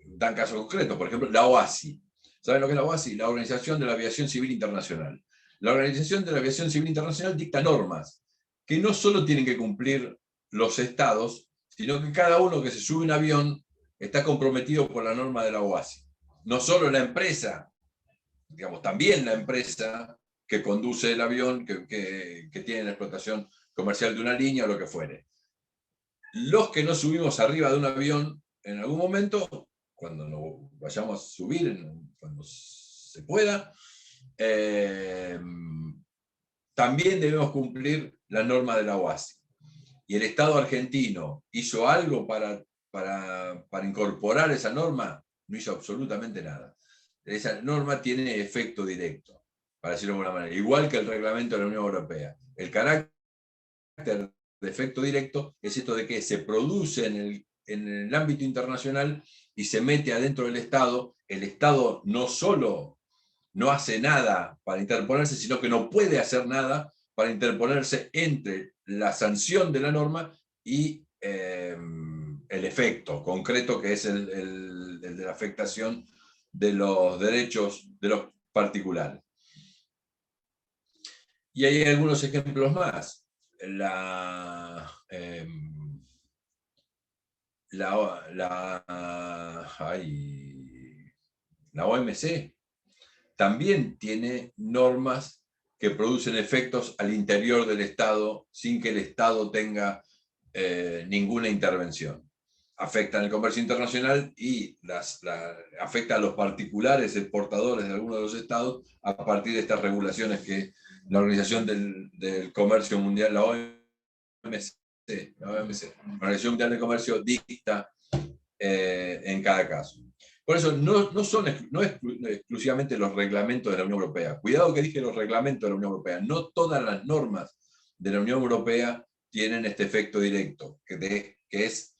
dan casos concretos, por ejemplo, la OASI. ¿Saben lo que es la OASI? La Organización de la Aviación Civil Internacional. La Organización de la Aviación Civil Internacional dicta normas que no solo tienen que cumplir los estados, sino que cada uno que se sube a un avión está comprometido por la norma de la OASI. No solo la empresa, digamos, también la empresa que conduce el avión, que tiene la explotación comercial de una línea o lo que fuere. Los que nos subimos arriba de un avión, en algún momento, cuando nos vayamos a subir, cuando se pueda, también debemos cumplir la norma de la OASI. Y el Estado argentino hizo algo para incorporar esa norma, no hizo absolutamente nada. Esa norma tiene efecto directo, para decirlo de alguna manera, igual que el reglamento de la Unión Europea. El carácter de efecto directo es esto de que se produce en el ámbito internacional y se mete adentro del Estado. El Estado no solo no hace nada para interponerse, sino que no puede hacer nada para interponerse entre la sanción de la norma y el efecto concreto, que es el de la afectación de los derechos de los particulares. Y hay algunos ejemplos más. La OMC también tiene normas que producen efectos al interior del Estado sin que el Estado tenga ninguna intervención. Afectan el comercio internacional y afecta a los particulares exportadores de algunos de los estados a partir de estas regulaciones que la Organización del Comercio Mundial, la OMC, la Organización Mundial del Comercio, dicta en cada caso. Por eso no es exclusivamente los reglamentos de la Unión Europea. Cuidado que dije los reglamentos de la Unión Europea. No todas las normas de la Unión Europea tienen este efecto directo, que es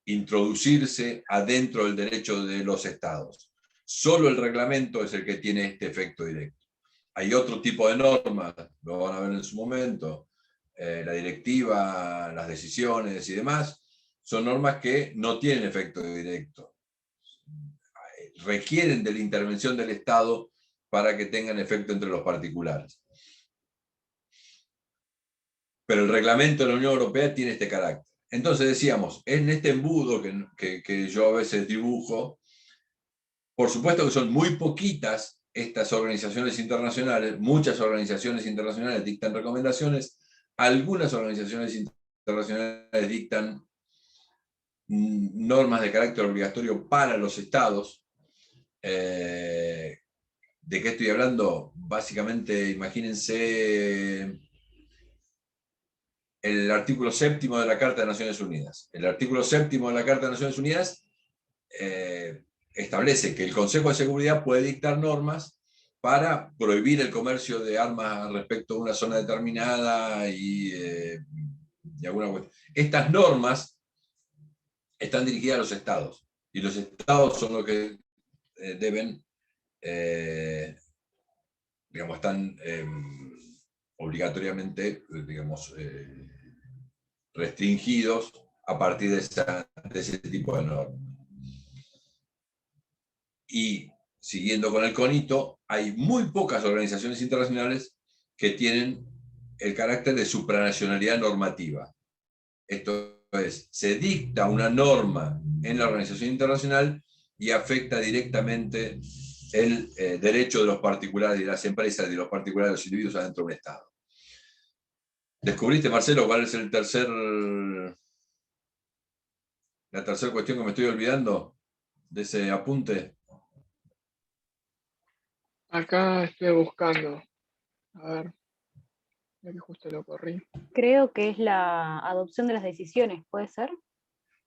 introducirse adentro del derecho de los estados. Solo el reglamento es el que tiene este efecto directo. Hay otro tipo de normas, lo van a ver en su momento, la directiva, las decisiones y demás, son normas que no tienen efecto directo. Requieren de la intervención del Estado para que tengan efecto entre los particulares. Pero el reglamento de la Unión Europea tiene este carácter. Entonces decíamos, en este embudo que yo a veces dibujo, por supuesto que son muy poquitas estas organizaciones internacionales, muchas organizaciones internacionales dictan recomendaciones, algunas organizaciones internacionales dictan normas de carácter obligatorio para los estados. ¿De qué estoy hablando? Básicamente, imagínense el artículo 7º de la Carta de Naciones Unidas. El artículo 7º de la Carta de Naciones Unidas establece que el Consejo de Seguridad puede dictar normas para prohibir el comercio de armas respecto a una zona determinada y alguna cuestión. Estas normas están dirigidas a los estados, y los estados son los que deben, digamos, están obligatoriamente, digamos, restringidos a partir de ese tipo de normas. Y siguiendo con el conito, hay muy pocas organizaciones internacionales que tienen el carácter de supranacionalidad normativa. Esto es, se dicta una norma en la organización internacional y afecta directamente el derecho de los particulares, de las empresas, de los particulares, de los individuos adentro de un Estado. ¿Descubriste, Marcelo, cuál es la tercera cuestión que me estoy olvidando de ese apunte? Acá estoy buscando. A ver. Ya que justo lo corrí. Creo que es la adopción de las decisiones, ¿puede ser?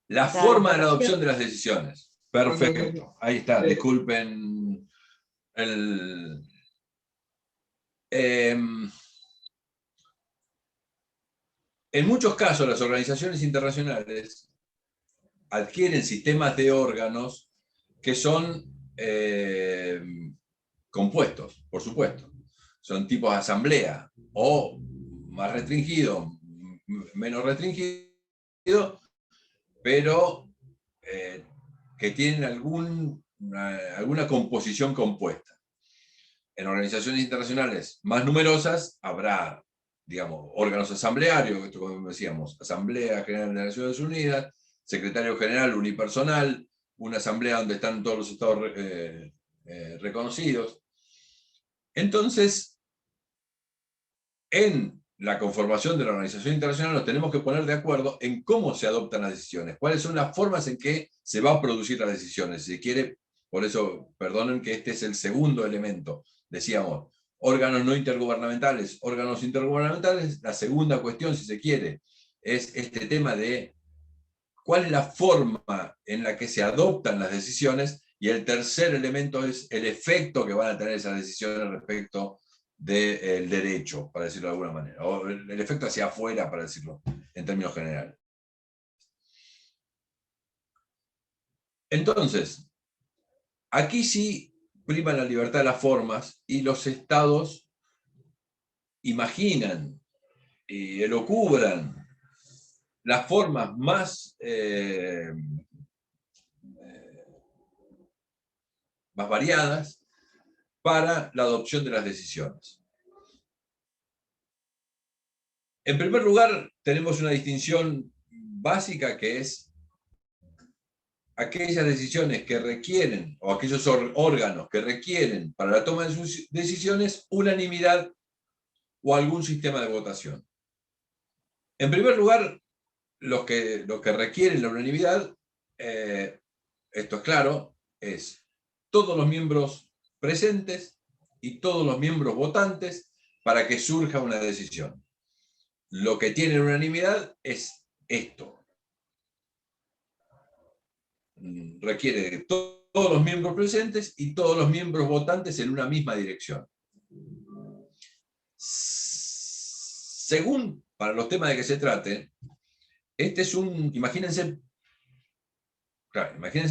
La forma de la adopción de las decisiones. Perfecto. Ahí está. Sí. Disculpen en muchos casos las organizaciones internacionales adquieren sistemas de órganos que son compuestos, por supuesto. Son tipos de asamblea, o más restringido, menos restringido, pero que tienen alguna composición compuesta. En organizaciones internacionales más numerosas habrá, digamos, órganos asamblearios, esto como decíamos, Asamblea General de las Naciones Unidas, Secretario General unipersonal, una asamblea donde están todos los estados reconocidos. Entonces, en la conformación de la organización internacional nos tenemos que poner de acuerdo en cómo se adoptan las decisiones, cuáles son las formas en que se va a producir las decisiones. Si quiere, por eso, perdonen que este es el segundo elemento. Decíamos, órganos no intergubernamentales, órganos intergubernamentales. La segunda cuestión, si se quiere, es este tema de cuál es la forma en la que se adoptan las decisiones, y el tercer elemento es el efecto que van a tener esas decisiones respecto del derecho, para decirlo de alguna manera, o el efecto hacia afuera, para decirlo en términos generales. Entonces, aquí sí prima la libertad de las formas, y los estados imaginan y elocubran las formas más variadas para la adopción de las decisiones. En primer lugar, tenemos una distinción básica, que es aquellas decisiones que requieren, o aquellos órganos que requieren para la toma de sus decisiones, unanimidad o algún sistema de votación. En primer lugar, los que requieren la unanimidad, esto es claro, es todos los miembros presentes y todos los miembros votantes para que surja una decisión. Lo que tiene unanimidad es esto. Requiere de todos los miembros presentes y todos los miembros votantes en una misma dirección. Según, para los temas de que se trate, este es imagínense,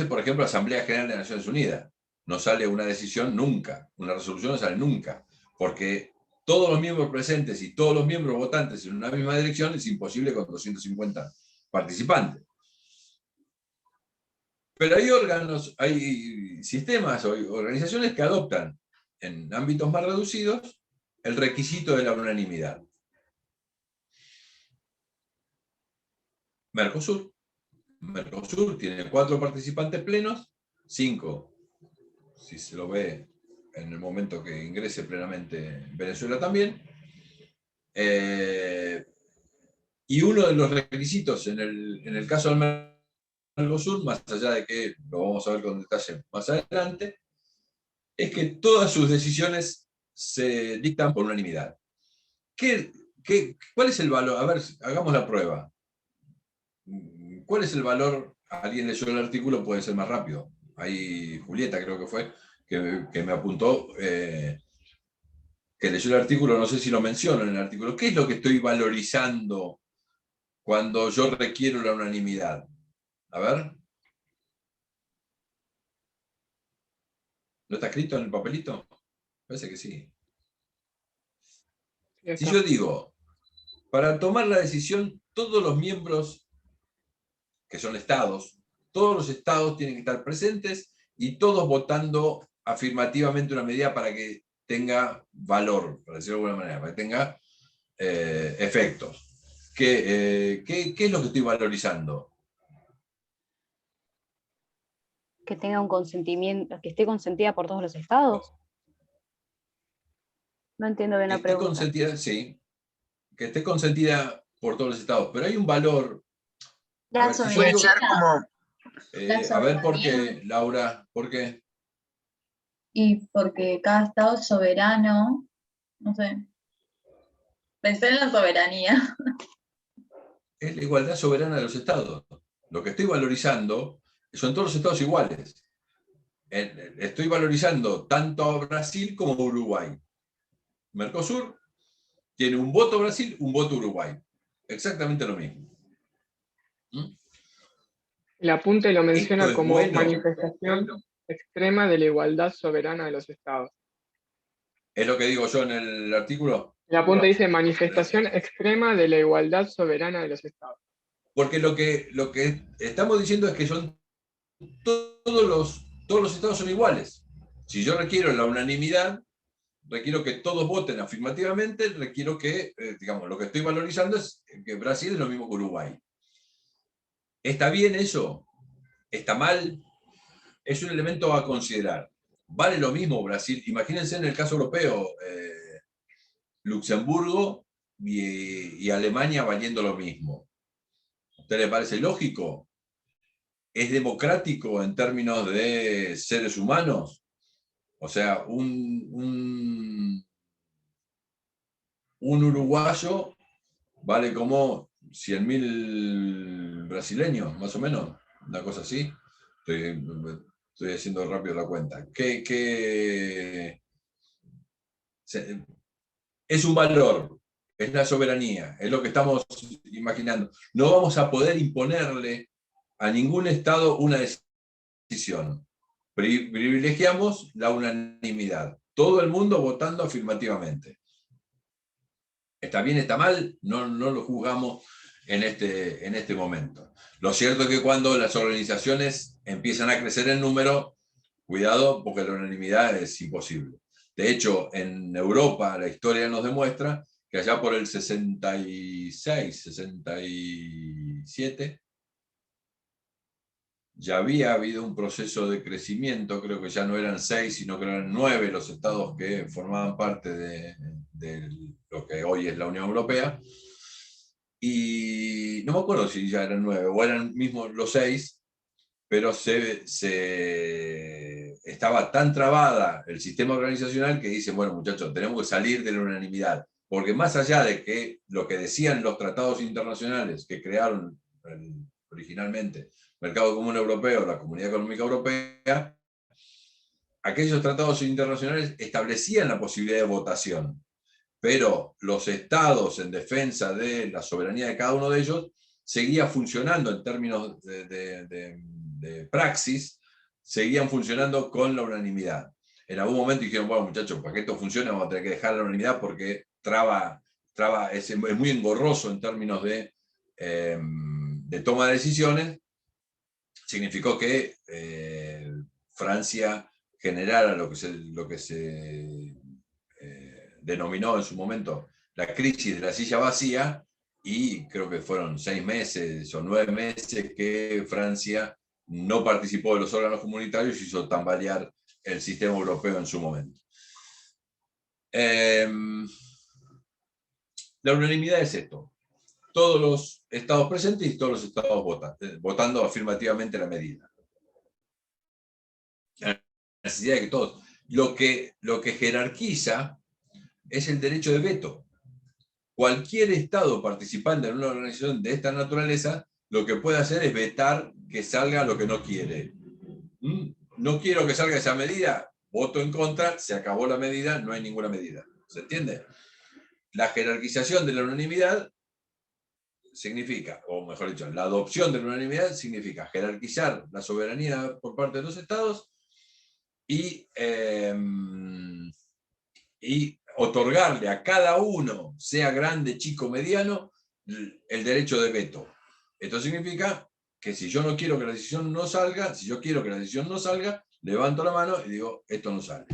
por ejemplo, la Asamblea General de Naciones Unidas. No sale una decisión nunca, una resolución no sale nunca, porque todos los miembros presentes y todos los miembros votantes en una misma dirección es imposible con 250 participantes. Pero hay órganos, hay sistemas o organizaciones que adoptan en ámbitos más reducidos el requisito de la unanimidad. Mercosur tiene 4 participantes plenos, 5, si se lo ve en el momento que ingrese plenamente Venezuela también. Y uno de los requisitos en el caso del Mercosur, más allá de que lo vamos a ver con detalle más adelante, es que todas sus decisiones se dictan por unanimidad. ¿Cuál es el valor? A ver, hagamos la prueba. ¿Cuál es el valor? Alguien leyó el artículo, puede ser más rápido. Ahí Julieta creo que fue, que me apuntó, que leyó el artículo, no sé si lo menciono en el artículo. ¿Qué es lo que estoy valorizando cuando yo requiero la unanimidad? A ver. ¿No está escrito en el papelito? Parece que sí. Si yo digo, para tomar la decisión, todos los miembros, que son estados, todos los estados tienen que estar presentes y todos votando afirmativamente una medida para que tenga valor, para decirlo de alguna manera, para que tenga efectos. ¿Qué es lo que estoy valorizando? Que tenga un consentimiento, que esté consentida por todos los estados. No entiendo bien la pregunta. Consentida, sí, que esté consentida por todos los estados, pero hay un valor. A ver, ¿por qué, Laura? ¿Por qué? Y porque cada estado es soberano, no sé. Pensé en la soberanía. Es la igualdad soberana de los estados. Lo que estoy valorizando son todos los estados iguales. Estoy valorizando tanto a Brasil como a Uruguay. Mercosur tiene un voto Brasil, un voto Uruguay. Exactamente lo mismo. El apunte lo menciona como manifestación extrema de la igualdad soberana de los estados. ¿Es lo que digo yo en el artículo? El apunte dice manifestación extrema de la igualdad soberana de los estados. Porque lo que estamos diciendo es que son todos los estados son iguales. Si yo requiero la unanimidad, requiero que todos voten afirmativamente, requiero que, digamos, lo que estoy valorizando es que Brasil es lo mismo que Uruguay. ¿Está bien eso? ¿Está mal? Es un elemento a considerar. ¿Vale lo mismo Brasil? Imagínense en el caso europeo, Luxemburgo y Alemania valiendo lo mismo. ¿A usted le parece lógico? ¿Es democrático en términos de seres humanos? O sea, un uruguayo vale como 100.000 brasileños, más o menos, una cosa así. Estoy haciendo rápido la cuenta. Es un valor, es la soberanía, es lo que estamos imaginando. No vamos a poder imponerle a ningún Estado una decisión. Privilegiamos la unanimidad. Todo el mundo votando afirmativamente. ¿Está bien, está mal? No lo juzgamos en este momento. Lo cierto es que cuando las organizaciones empiezan a crecer en número, cuidado, porque la unanimidad es imposible. De hecho, en Europa la historia nos demuestra que allá por el 66, 67, ya había habido un proceso de crecimiento, creo que ya no eran 6, sino que eran 9 los estados que formaban parte de lo que hoy es la Unión Europea, y no me acuerdo si ya eran 9 o eran mismos los 6, pero estaba tan trabada el sistema organizacional que dicen, bueno muchachos, tenemos que salir de la unanimidad, porque más allá de que lo que decían los tratados internacionales que crearon originalmente Mercado Común Europeo, la Comunidad Económica Europea, aquellos tratados internacionales establecían la posibilidad de votación, pero los estados en defensa de la soberanía de cada uno de ellos seguía funcionando en términos de praxis, seguían funcionando con la unanimidad. En algún momento dijeron, bueno muchachos, para que esto funcione vamos a tener que dejar la unanimidad porque es muy engorroso en términos de toma de decisiones. Significó que Francia generara lo que se denominó en su momento la crisis de la silla vacía, y creo que fueron 6 meses o 9 meses que Francia no participó de los órganos comunitarios y hizo tambalear el sistema europeo en su momento. La unanimidad es esto. Todos los estados presentes y todos los estados votando afirmativamente la medida. La necesidad de que todos. Lo que jerarquiza es el derecho de veto. Cualquier estado participante en una organización de esta naturaleza, lo que puede hacer es vetar que salga lo que no quiere. No quiero que salga esa medida, voto en contra, se acabó la medida, no hay ninguna medida. ¿Se entiende? La jerarquización de la unanimidad significa, o mejor dicho, la adopción de la unanimidad significa jerarquizar la soberanía por parte de los estados y otorgarle a cada uno, sea grande, chico, mediano, el derecho de veto. Esto significa que si yo no quiero que la decisión no salga, si yo quiero que la decisión no salga, levanto la mano y digo, esto no sale.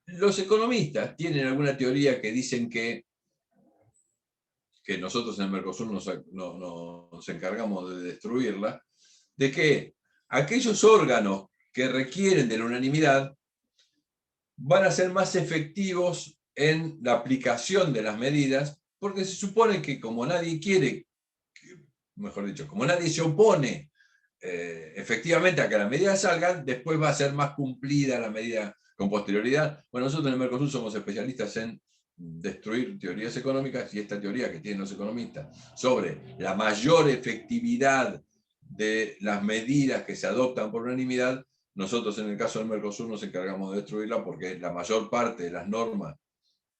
Los economistas tienen alguna teoría que dicen que nosotros en el Mercosur nos encargamos de destruirla, de que aquellos órganos que requieren de la unanimidad van a ser más efectivos en la aplicación de las medidas, porque se supone que como nadie quiere, mejor dicho, como nadie se opone efectivamente a que las medidas salgan, después va a ser más cumplida la medida con posterioridad. Bueno, nosotros en el Mercosur somos especialistas en destruir teorías económicas, y esta teoría que tienen los economistas sobre la mayor efectividad de las medidas que se adoptan por unanimidad, nosotros en el caso del Mercosur nos encargamos de destruirla, porque la mayor parte de las normas,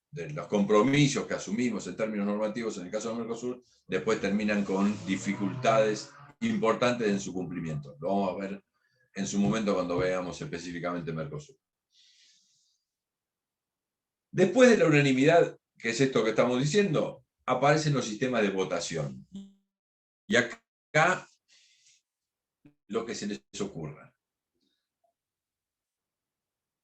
de los compromisos que asumimos en términos normativos en el caso del Mercosur, después terminan con dificultades importantes en su cumplimiento. Lo vamos a ver en su momento cuando veamos específicamente Mercosur. Después de la unanimidad, que es esto que estamos diciendo, aparecen los sistemas de votación. Y acá lo que se les ocurra.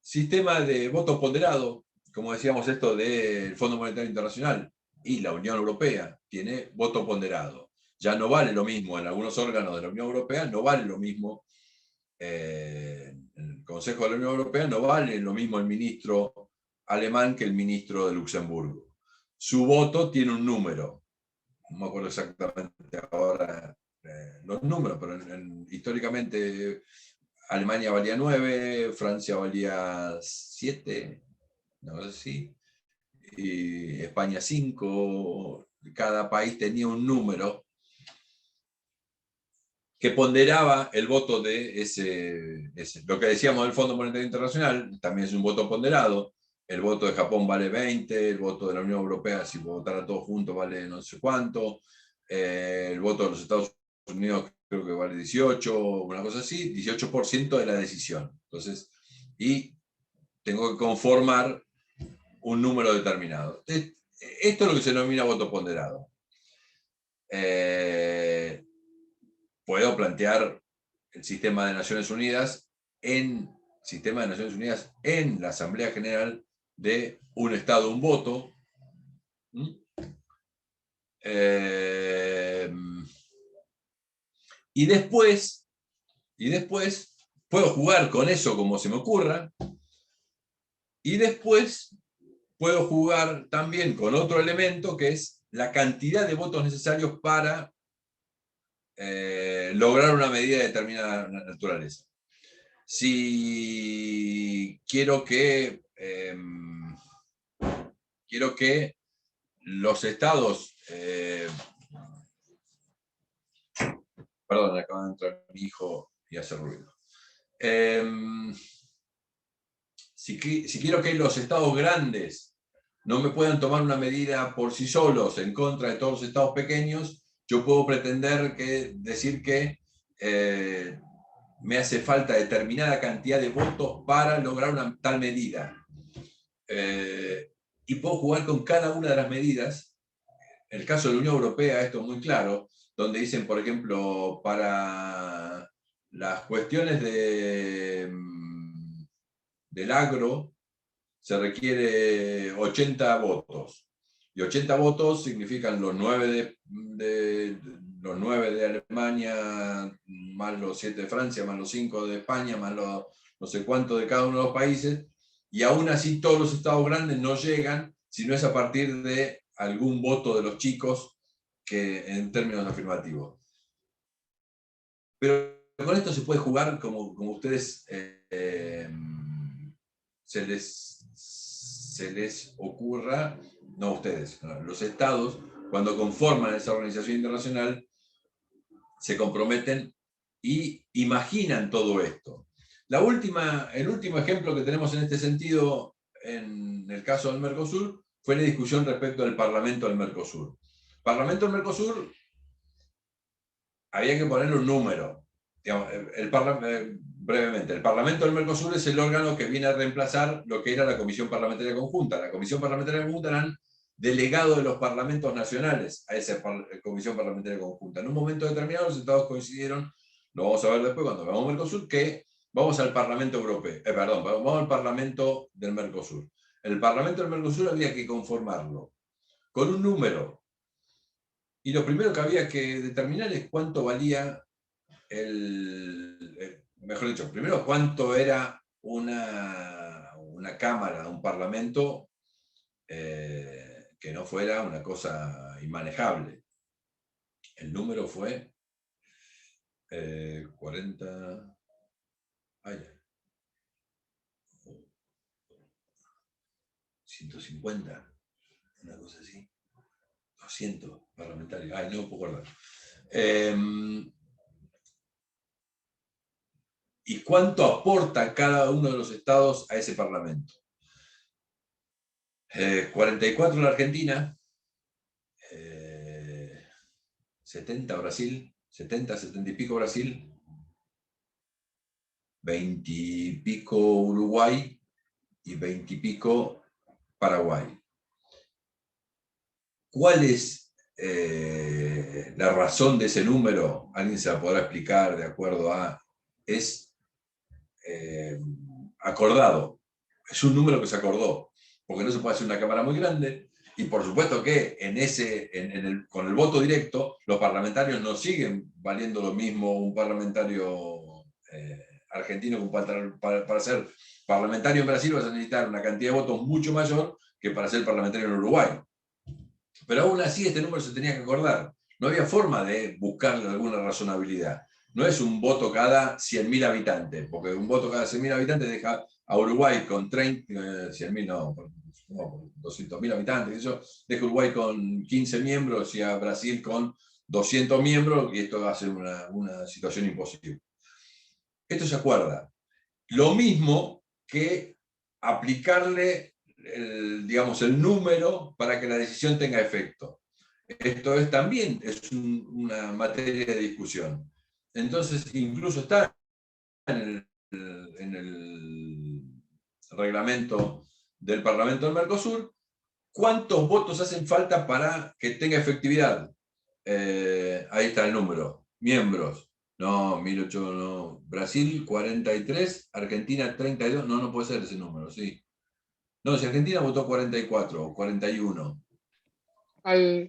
Sistema de voto ponderado, como decíamos, esto del Fondo Monetario Internacional y la Unión Europea tiene voto ponderado. Ya no vale lo mismo en algunos órganos de la Unión Europea, no vale lo mismo en el Consejo de la Unión Europea, no vale lo mismo el ministro alemán que el ministro de Luxemburgo. Su voto tiene un número, no me acuerdo exactamente ahora los números, pero históricamente Alemania valía 9, Francia valía 7, no sé si, y España 5, cada país tenía un número que ponderaba el voto de ese. Lo que decíamos del Fondo Monetario Internacional también es un voto ponderado. El voto de Japón vale 20, el voto de la Unión Europea, si votara todos juntos, vale no sé cuánto, el voto de los Estados Unidos creo que vale 18, una cosa así, 18% de la decisión. Entonces, y tengo que conformar un número determinado. Esto es lo que se denomina voto ponderado. Puedo plantear el sistema de Naciones Unidas en la Asamblea General de un Estado, un voto. Y después puedo jugar con eso como se me ocurra, y después puedo jugar también con otro elemento que es la cantidad de votos necesarios para lograr una medida de determinada naturaleza. Si quiero que los estados, perdón, acaba de entrar mi hijo y hace ruido. Si quiero que los estados grandes no me puedan tomar una medida por sí solos en contra de todos los estados pequeños, yo puedo pretender decir que me hace falta determinada cantidad de votos para lograr una tal medida. Y puedo jugar con cada una de las medidas. En el caso de la Unión Europea esto es muy claro, donde dicen, por ejemplo, para las cuestiones del agro se requiere 80 votos. Y 80 votos significan los 9 de Alemania, más los 7 de Francia, más los 5 de España, más los no sé cuánto de cada uno de los países, y aún así todos los estados grandes no llegan, si no es a partir de algún voto de los chicos que en términos afirmativos. Pero con esto se puede jugar como ustedes se les ocurra, no ustedes, los estados, cuando conforman esa organización internacional, se comprometen y imaginan todo esto. El último ejemplo que tenemos en este sentido, en el caso del Mercosur, fue la discusión respecto del Parlamento del Mercosur. Parlamento del Mercosur, había que ponerle un número. Digamos, brevemente, el Parlamento del Mercosur es el órgano que viene a reemplazar lo que era la Comisión Parlamentaria Conjunta. La Comisión Parlamentaria Conjunta eran delegado de los parlamentos nacionales a esa Comisión Parlamentaria Conjunta. En un momento determinado los estados coincidieron, lo vamos a ver después cuando veamos Mercosur, que vamos al Parlamento Europeo, vamos al Parlamento del Mercosur. El Parlamento del Mercosur había que conformarlo con un número. Y lo primero que había que determinar es cuánto valía mejor dicho, primero cuánto era una cámara, un parlamento, que no fuera una cosa inmanejable. El número fue 40... 150, una cosa así. 200 parlamentarios. No puedo acordar. ¿Y cuánto aporta cada uno de los estados a ese parlamento? 44 en la Argentina, 70 Brasil, 70 y pico Brasil, 20 y pico Uruguay y 20 y pico Paraguay. ¿Cuál es la razón de ese número? Alguien se la podrá explicar de acuerdo a... Es acordado, es un número que se acordó, porque no se puede hacer una cámara muy grande, y por supuesto que con el voto directo, los parlamentarios no siguen valiendo lo mismo un parlamentario argentino que para ser parlamentario en Brasil vas a necesitar una cantidad de votos mucho mayor que para ser parlamentario en Uruguay. Pero aún así este número se tenía que acordar. No había forma de buscarle alguna razonabilidad. No es un voto cada 100.000 habitantes, porque un voto cada 100.000 habitantes deja a Uruguay con 100.000 no, 200.000 habitantes, eso deja a Uruguay con 15 miembros y a Brasil con 200 miembros, y esto va a ser una situación imposible. Esto se acuerda. Lo mismo que aplicarle el número para que la decisión tenga efecto. Esto también es una materia de discusión. Entonces, incluso está en el reglamento del Parlamento del Mercosur, ¿cuántos votos hacen falta para que tenga efectividad? Ahí está el número. Miembros. No, 1800, no. Brasil, 43, Argentina, 32. No puede ser ese número, sí. No, si Argentina votó 44 o 41.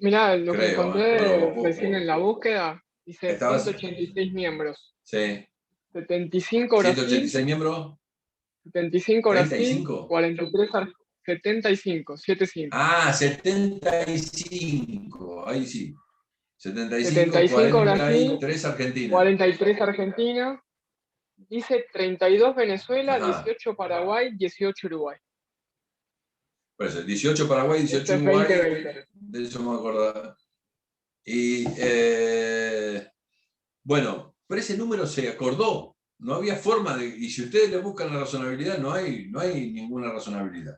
Mirá, lo que Creo, encontré recién en la búsqueda, dice 186 miembros. Sí. 75 Brasil. 186 miembros. 75 Brasil, 35. 43 75, 75. 75. Ahí sí. 75 43 Brasil, Argentina. 43 Argentina. Dice 32 Venezuela, 18 Paraguay, 18 Uruguay. Por eso, 18 Paraguay, 18 Uruguay. De eso me acordaba. Y bueno, pero ese número se acordó. No había forma de... Y si ustedes le buscan la razonabilidad, no hay ninguna razonabilidad.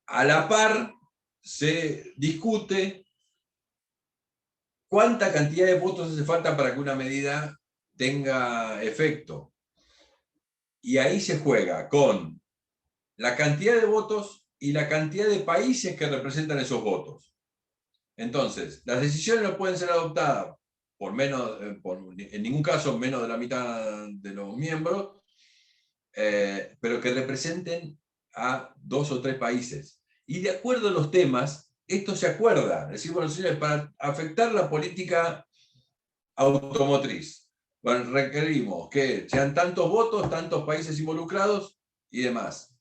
A la par se discute cuánta cantidad de votos hace falta para que una medida tenga efecto. Y ahí se juega con la cantidad de votos y la cantidad de países que representan esos votos. Entonces, las decisiones no pueden ser adoptadas en ningún caso menos de la mitad de los miembros, pero que representen a 2 o 3 países. Y de acuerdo a los temas, esto se acuerda. Es decir, bueno, señores, para afectar la política automotriz, bueno, requerimos que sean tantos votos, tantos países involucrados y demás.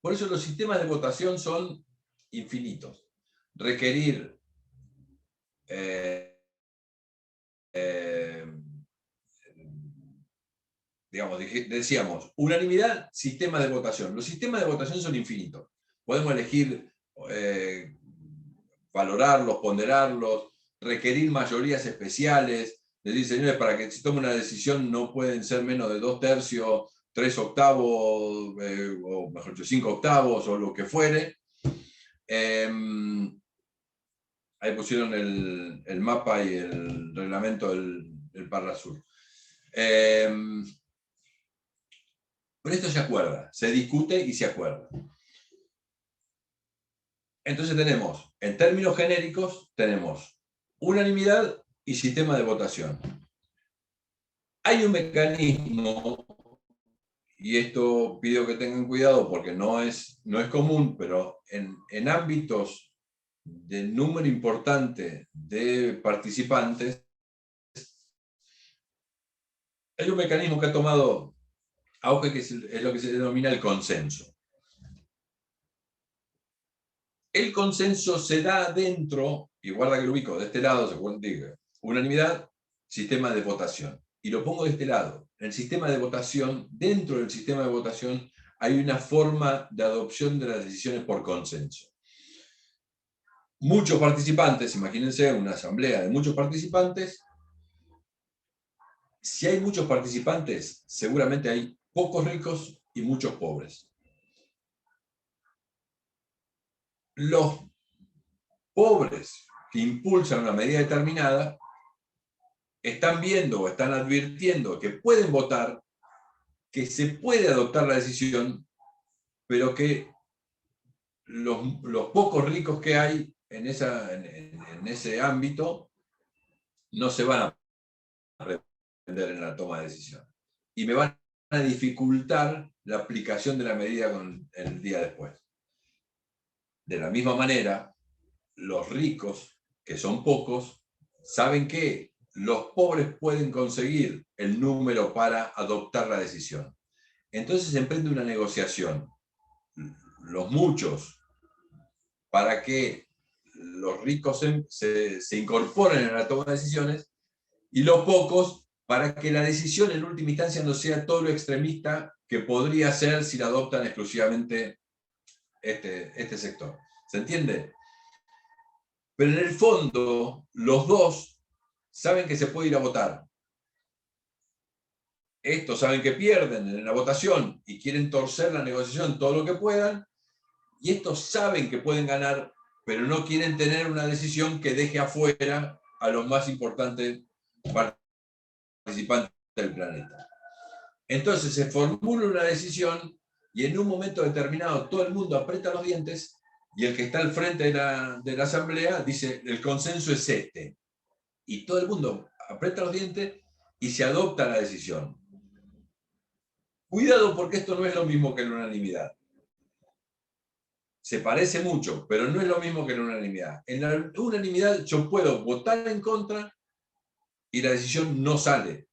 Por eso los sistemas de votación son infinitos. Requerir digamos, decíamos, unanimidad, sistema de votación. Los sistemas de votación son infinitos. Podemos elegir, valorarlos, ponderarlos, requerir mayorías especiales, decir, señores, para que se tome una decisión no pueden ser menos de 2/3, 3/8, o mejor dicho, 5/8, o lo que fuere. Ahí pusieron el mapa y el reglamento del Parlasur. Pero esto se acuerda, se discute y se acuerda. Entonces tenemos, en términos genéricos, tenemos unanimidad y sistema de votación. Hay un mecanismo, y esto pido que tengan cuidado porque no es común, pero en ámbitos de número importante de participantes, hay un mecanismo que ha tomado auge, que es lo que se denomina el consenso. El consenso se da dentro, y guarda que lo ubico de este lado, unanimidad, sistema de votación. Y lo pongo de este lado. En el sistema de votación, dentro del sistema de votación, hay una forma de adopción de las decisiones por consenso. Muchos participantes, imagínense una asamblea de muchos participantes. Si hay muchos participantes, seguramente hay pocos ricos y muchos pobres. Los pobres que impulsan una medida determinada están viendo o están advirtiendo que pueden votar, que se puede adoptar la decisión, pero que los pocos ricos que hay en ese ámbito no se van a reprender en la toma de decisión. Y me van a dificultar la aplicación de la medida el día después. De la misma manera, los ricos, que son pocos, saben que los pobres pueden conseguir el número para adoptar la decisión. Entonces se emprende una negociación. Los muchos, para que los ricos se incorporen a la toma de decisiones, y los pocos, para que la decisión en última instancia no sea todo lo extremista que podría ser si la adoptan exclusivamente este sector. ¿Se entiende? Pero en el fondo, los dos saben que se puede ir a votar. Estos saben que pierden en la votación y quieren torcer la negociación todo lo que puedan, y estos saben que pueden ganar, pero no quieren tener una decisión que deje afuera a los más importantes participantes del planeta. Entonces se formula una decisión y en un momento determinado todo el mundo aprieta los dientes y el que está al frente de la asamblea dice: el consenso es este. Y todo el mundo aprieta los dientes y se adopta la decisión. Cuidado, porque esto no es lo mismo que la unanimidad. Se parece mucho, pero no es lo mismo que la unanimidad. En la unanimidad yo puedo votar en contra y la decisión no sale.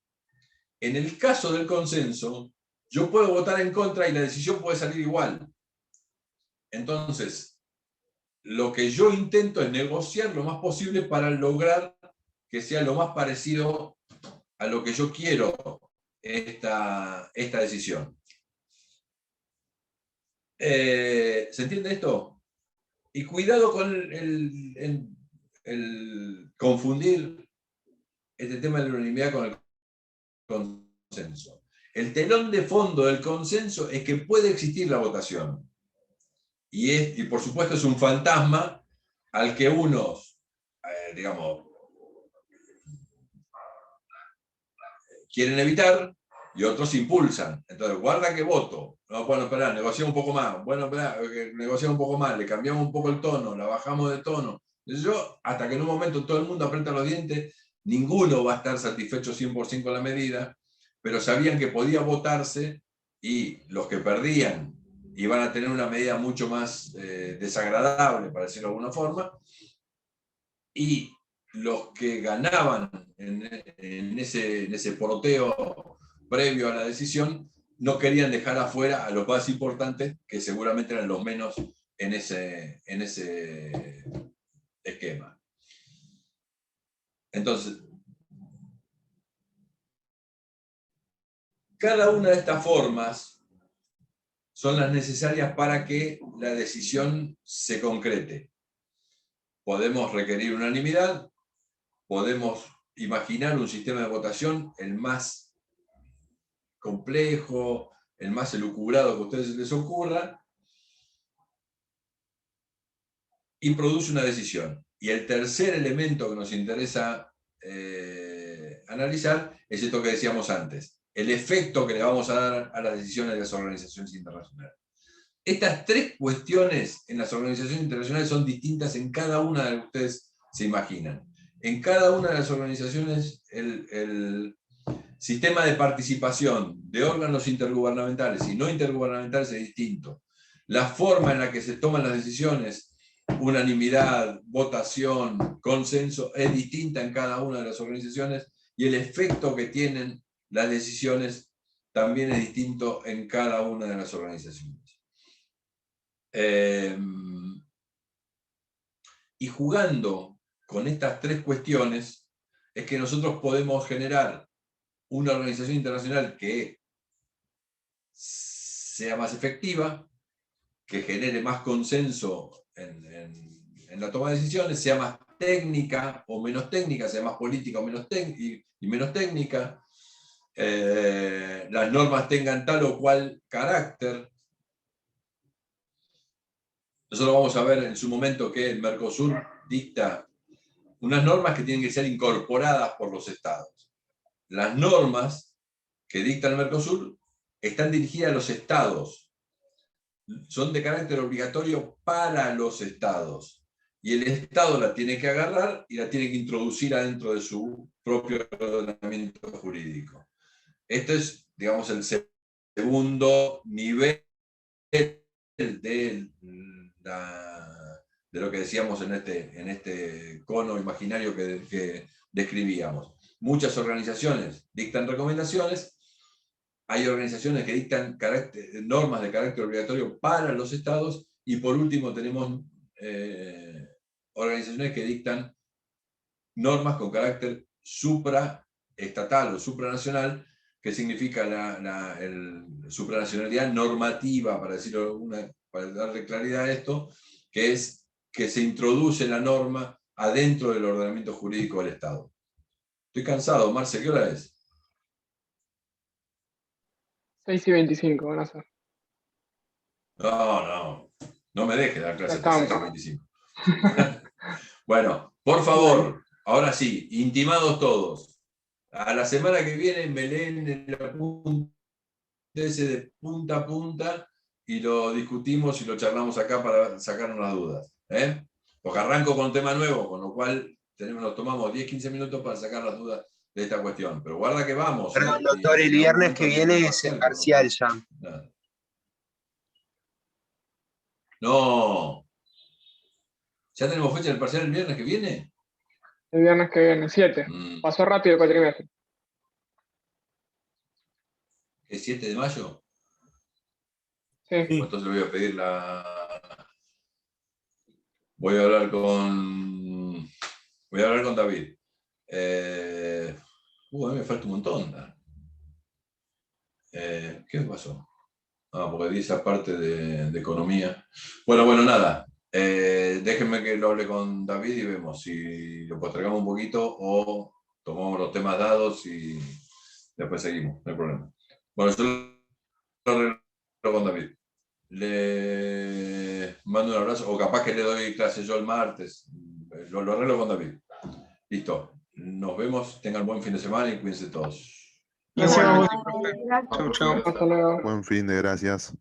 En el caso del consenso, yo puedo votar en contra y la decisión puede salir igual. Entonces, lo que yo intento es negociar lo más posible para lograr que sea lo más parecido a lo que yo quiero esta decisión. ¿Se entiende esto? Y cuidado con el confundir este tema de la unanimidad con el consenso. El telón de fondo del consenso es que puede existir la votación. Y por supuesto es un fantasma al que unos, quieren evitar y otros impulsan. Entonces, guarda que voto. No, bueno, esperá, negociamos un poco más. Bueno, esperá, negociamos un poco más, le cambiamos un poco el tono, la bajamos de tono. Hasta que en un momento todo el mundo aprieta los dientes, ninguno va a estar satisfecho 100% con la medida, pero sabían que podía votarse y los que perdían iban a tener una medida mucho más desagradable, para decirlo de alguna forma, y los que ganaban en ese poroteo previo a la decisión no querían dejar afuera a los más importantes, que seguramente eran los menos en ese esquema. Entonces, cada una de estas formas son las necesarias para que la decisión se concrete. Podemos requerir unanimidad, podemos imaginar un sistema de votación el más complejo, el más elucubrado que a ustedes les ocurra, y produce una decisión. Y el tercer elemento que nos interesa analizar es esto que decíamos antes, el efecto que le vamos a dar a las decisiones de las organizaciones internacionales. Estas tres cuestiones en las organizaciones internacionales son distintas en cada una de las que ustedes se imaginan. En cada una de las organizaciones el sistema de participación de órganos intergubernamentales y no intergubernamentales es distinto. La forma en la que se toman las decisiones, unanimidad, votación, consenso, es distinta en cada una de las organizaciones y el efecto que tienen las decisiones también es distinto en cada una de las organizaciones. Y jugando con estas tres cuestiones es que nosotros podemos generar una organización internacional que sea más efectiva, que genere más consenso en la toma de decisiones, sea más técnica o menos técnica, sea más política o menos técnica, las normas tengan tal o cual carácter. Nosotros vamos a ver en su momento que el Mercosur dicta unas normas que tienen que ser incorporadas por los estados. Las normas que dicta el Mercosur están dirigidas a los estados, son de carácter obligatorio para los estados, y el estado la tiene que agarrar y la tiene que introducir adentro de su propio ordenamiento jurídico. Este es, digamos, el segundo nivel de lo que decíamos en este cono imaginario que describíamos. Muchas organizaciones dictan recomendaciones, hay organizaciones que dictan normas de carácter obligatorio para los estados, y por último tenemos organizaciones que dictan normas con carácter supraestatal o supranacional, que significa la supranacionalidad normativa, para decirlo para darle claridad a esto, que es que se introduce la norma adentro del ordenamiento jurídico del Estado. Estoy cansado, Marce, ¿qué hora es? 6:25, van a ser. No me dejes dar clases hasta 6:25. Bueno, por favor, ahora sí, intimados todos. A la semana que viene me leen el apunte ese de punta a punta y lo discutimos y lo charlamos acá para sacarnos las dudas. Porque arranco con un tema nuevo, con lo cual nos tomamos 10-15 minutos para sacar las dudas de esta cuestión. Pero guarda que vamos. Perdón, doctor, el viernes que viene es el parcial ya. No. ¿Ya tenemos fecha del parcial el viernes que viene? El viernes que viene, 7. Pasó rápido el cuatrimestre. ¿Es 7 de mayo? Sí. Entonces le voy a pedir Voy a hablar con David. A mí me falta un montón. ¿Qué pasó? Porque di esa parte de economía. Bueno, nada. Déjenme que lo hable con David y vemos si lo postergamos un poquito o tomamos los temas dados y después seguimos, no hay problema. Bueno, yo lo arreglo con David. Le mando un abrazo, o capaz que le doy clase yo el martes. Lo arreglo con David. Listo. Nos vemos, tengan buen fin de semana y cuídense todos. Gracias. Chau, chau. Hasta luego. Buen fin de gracias.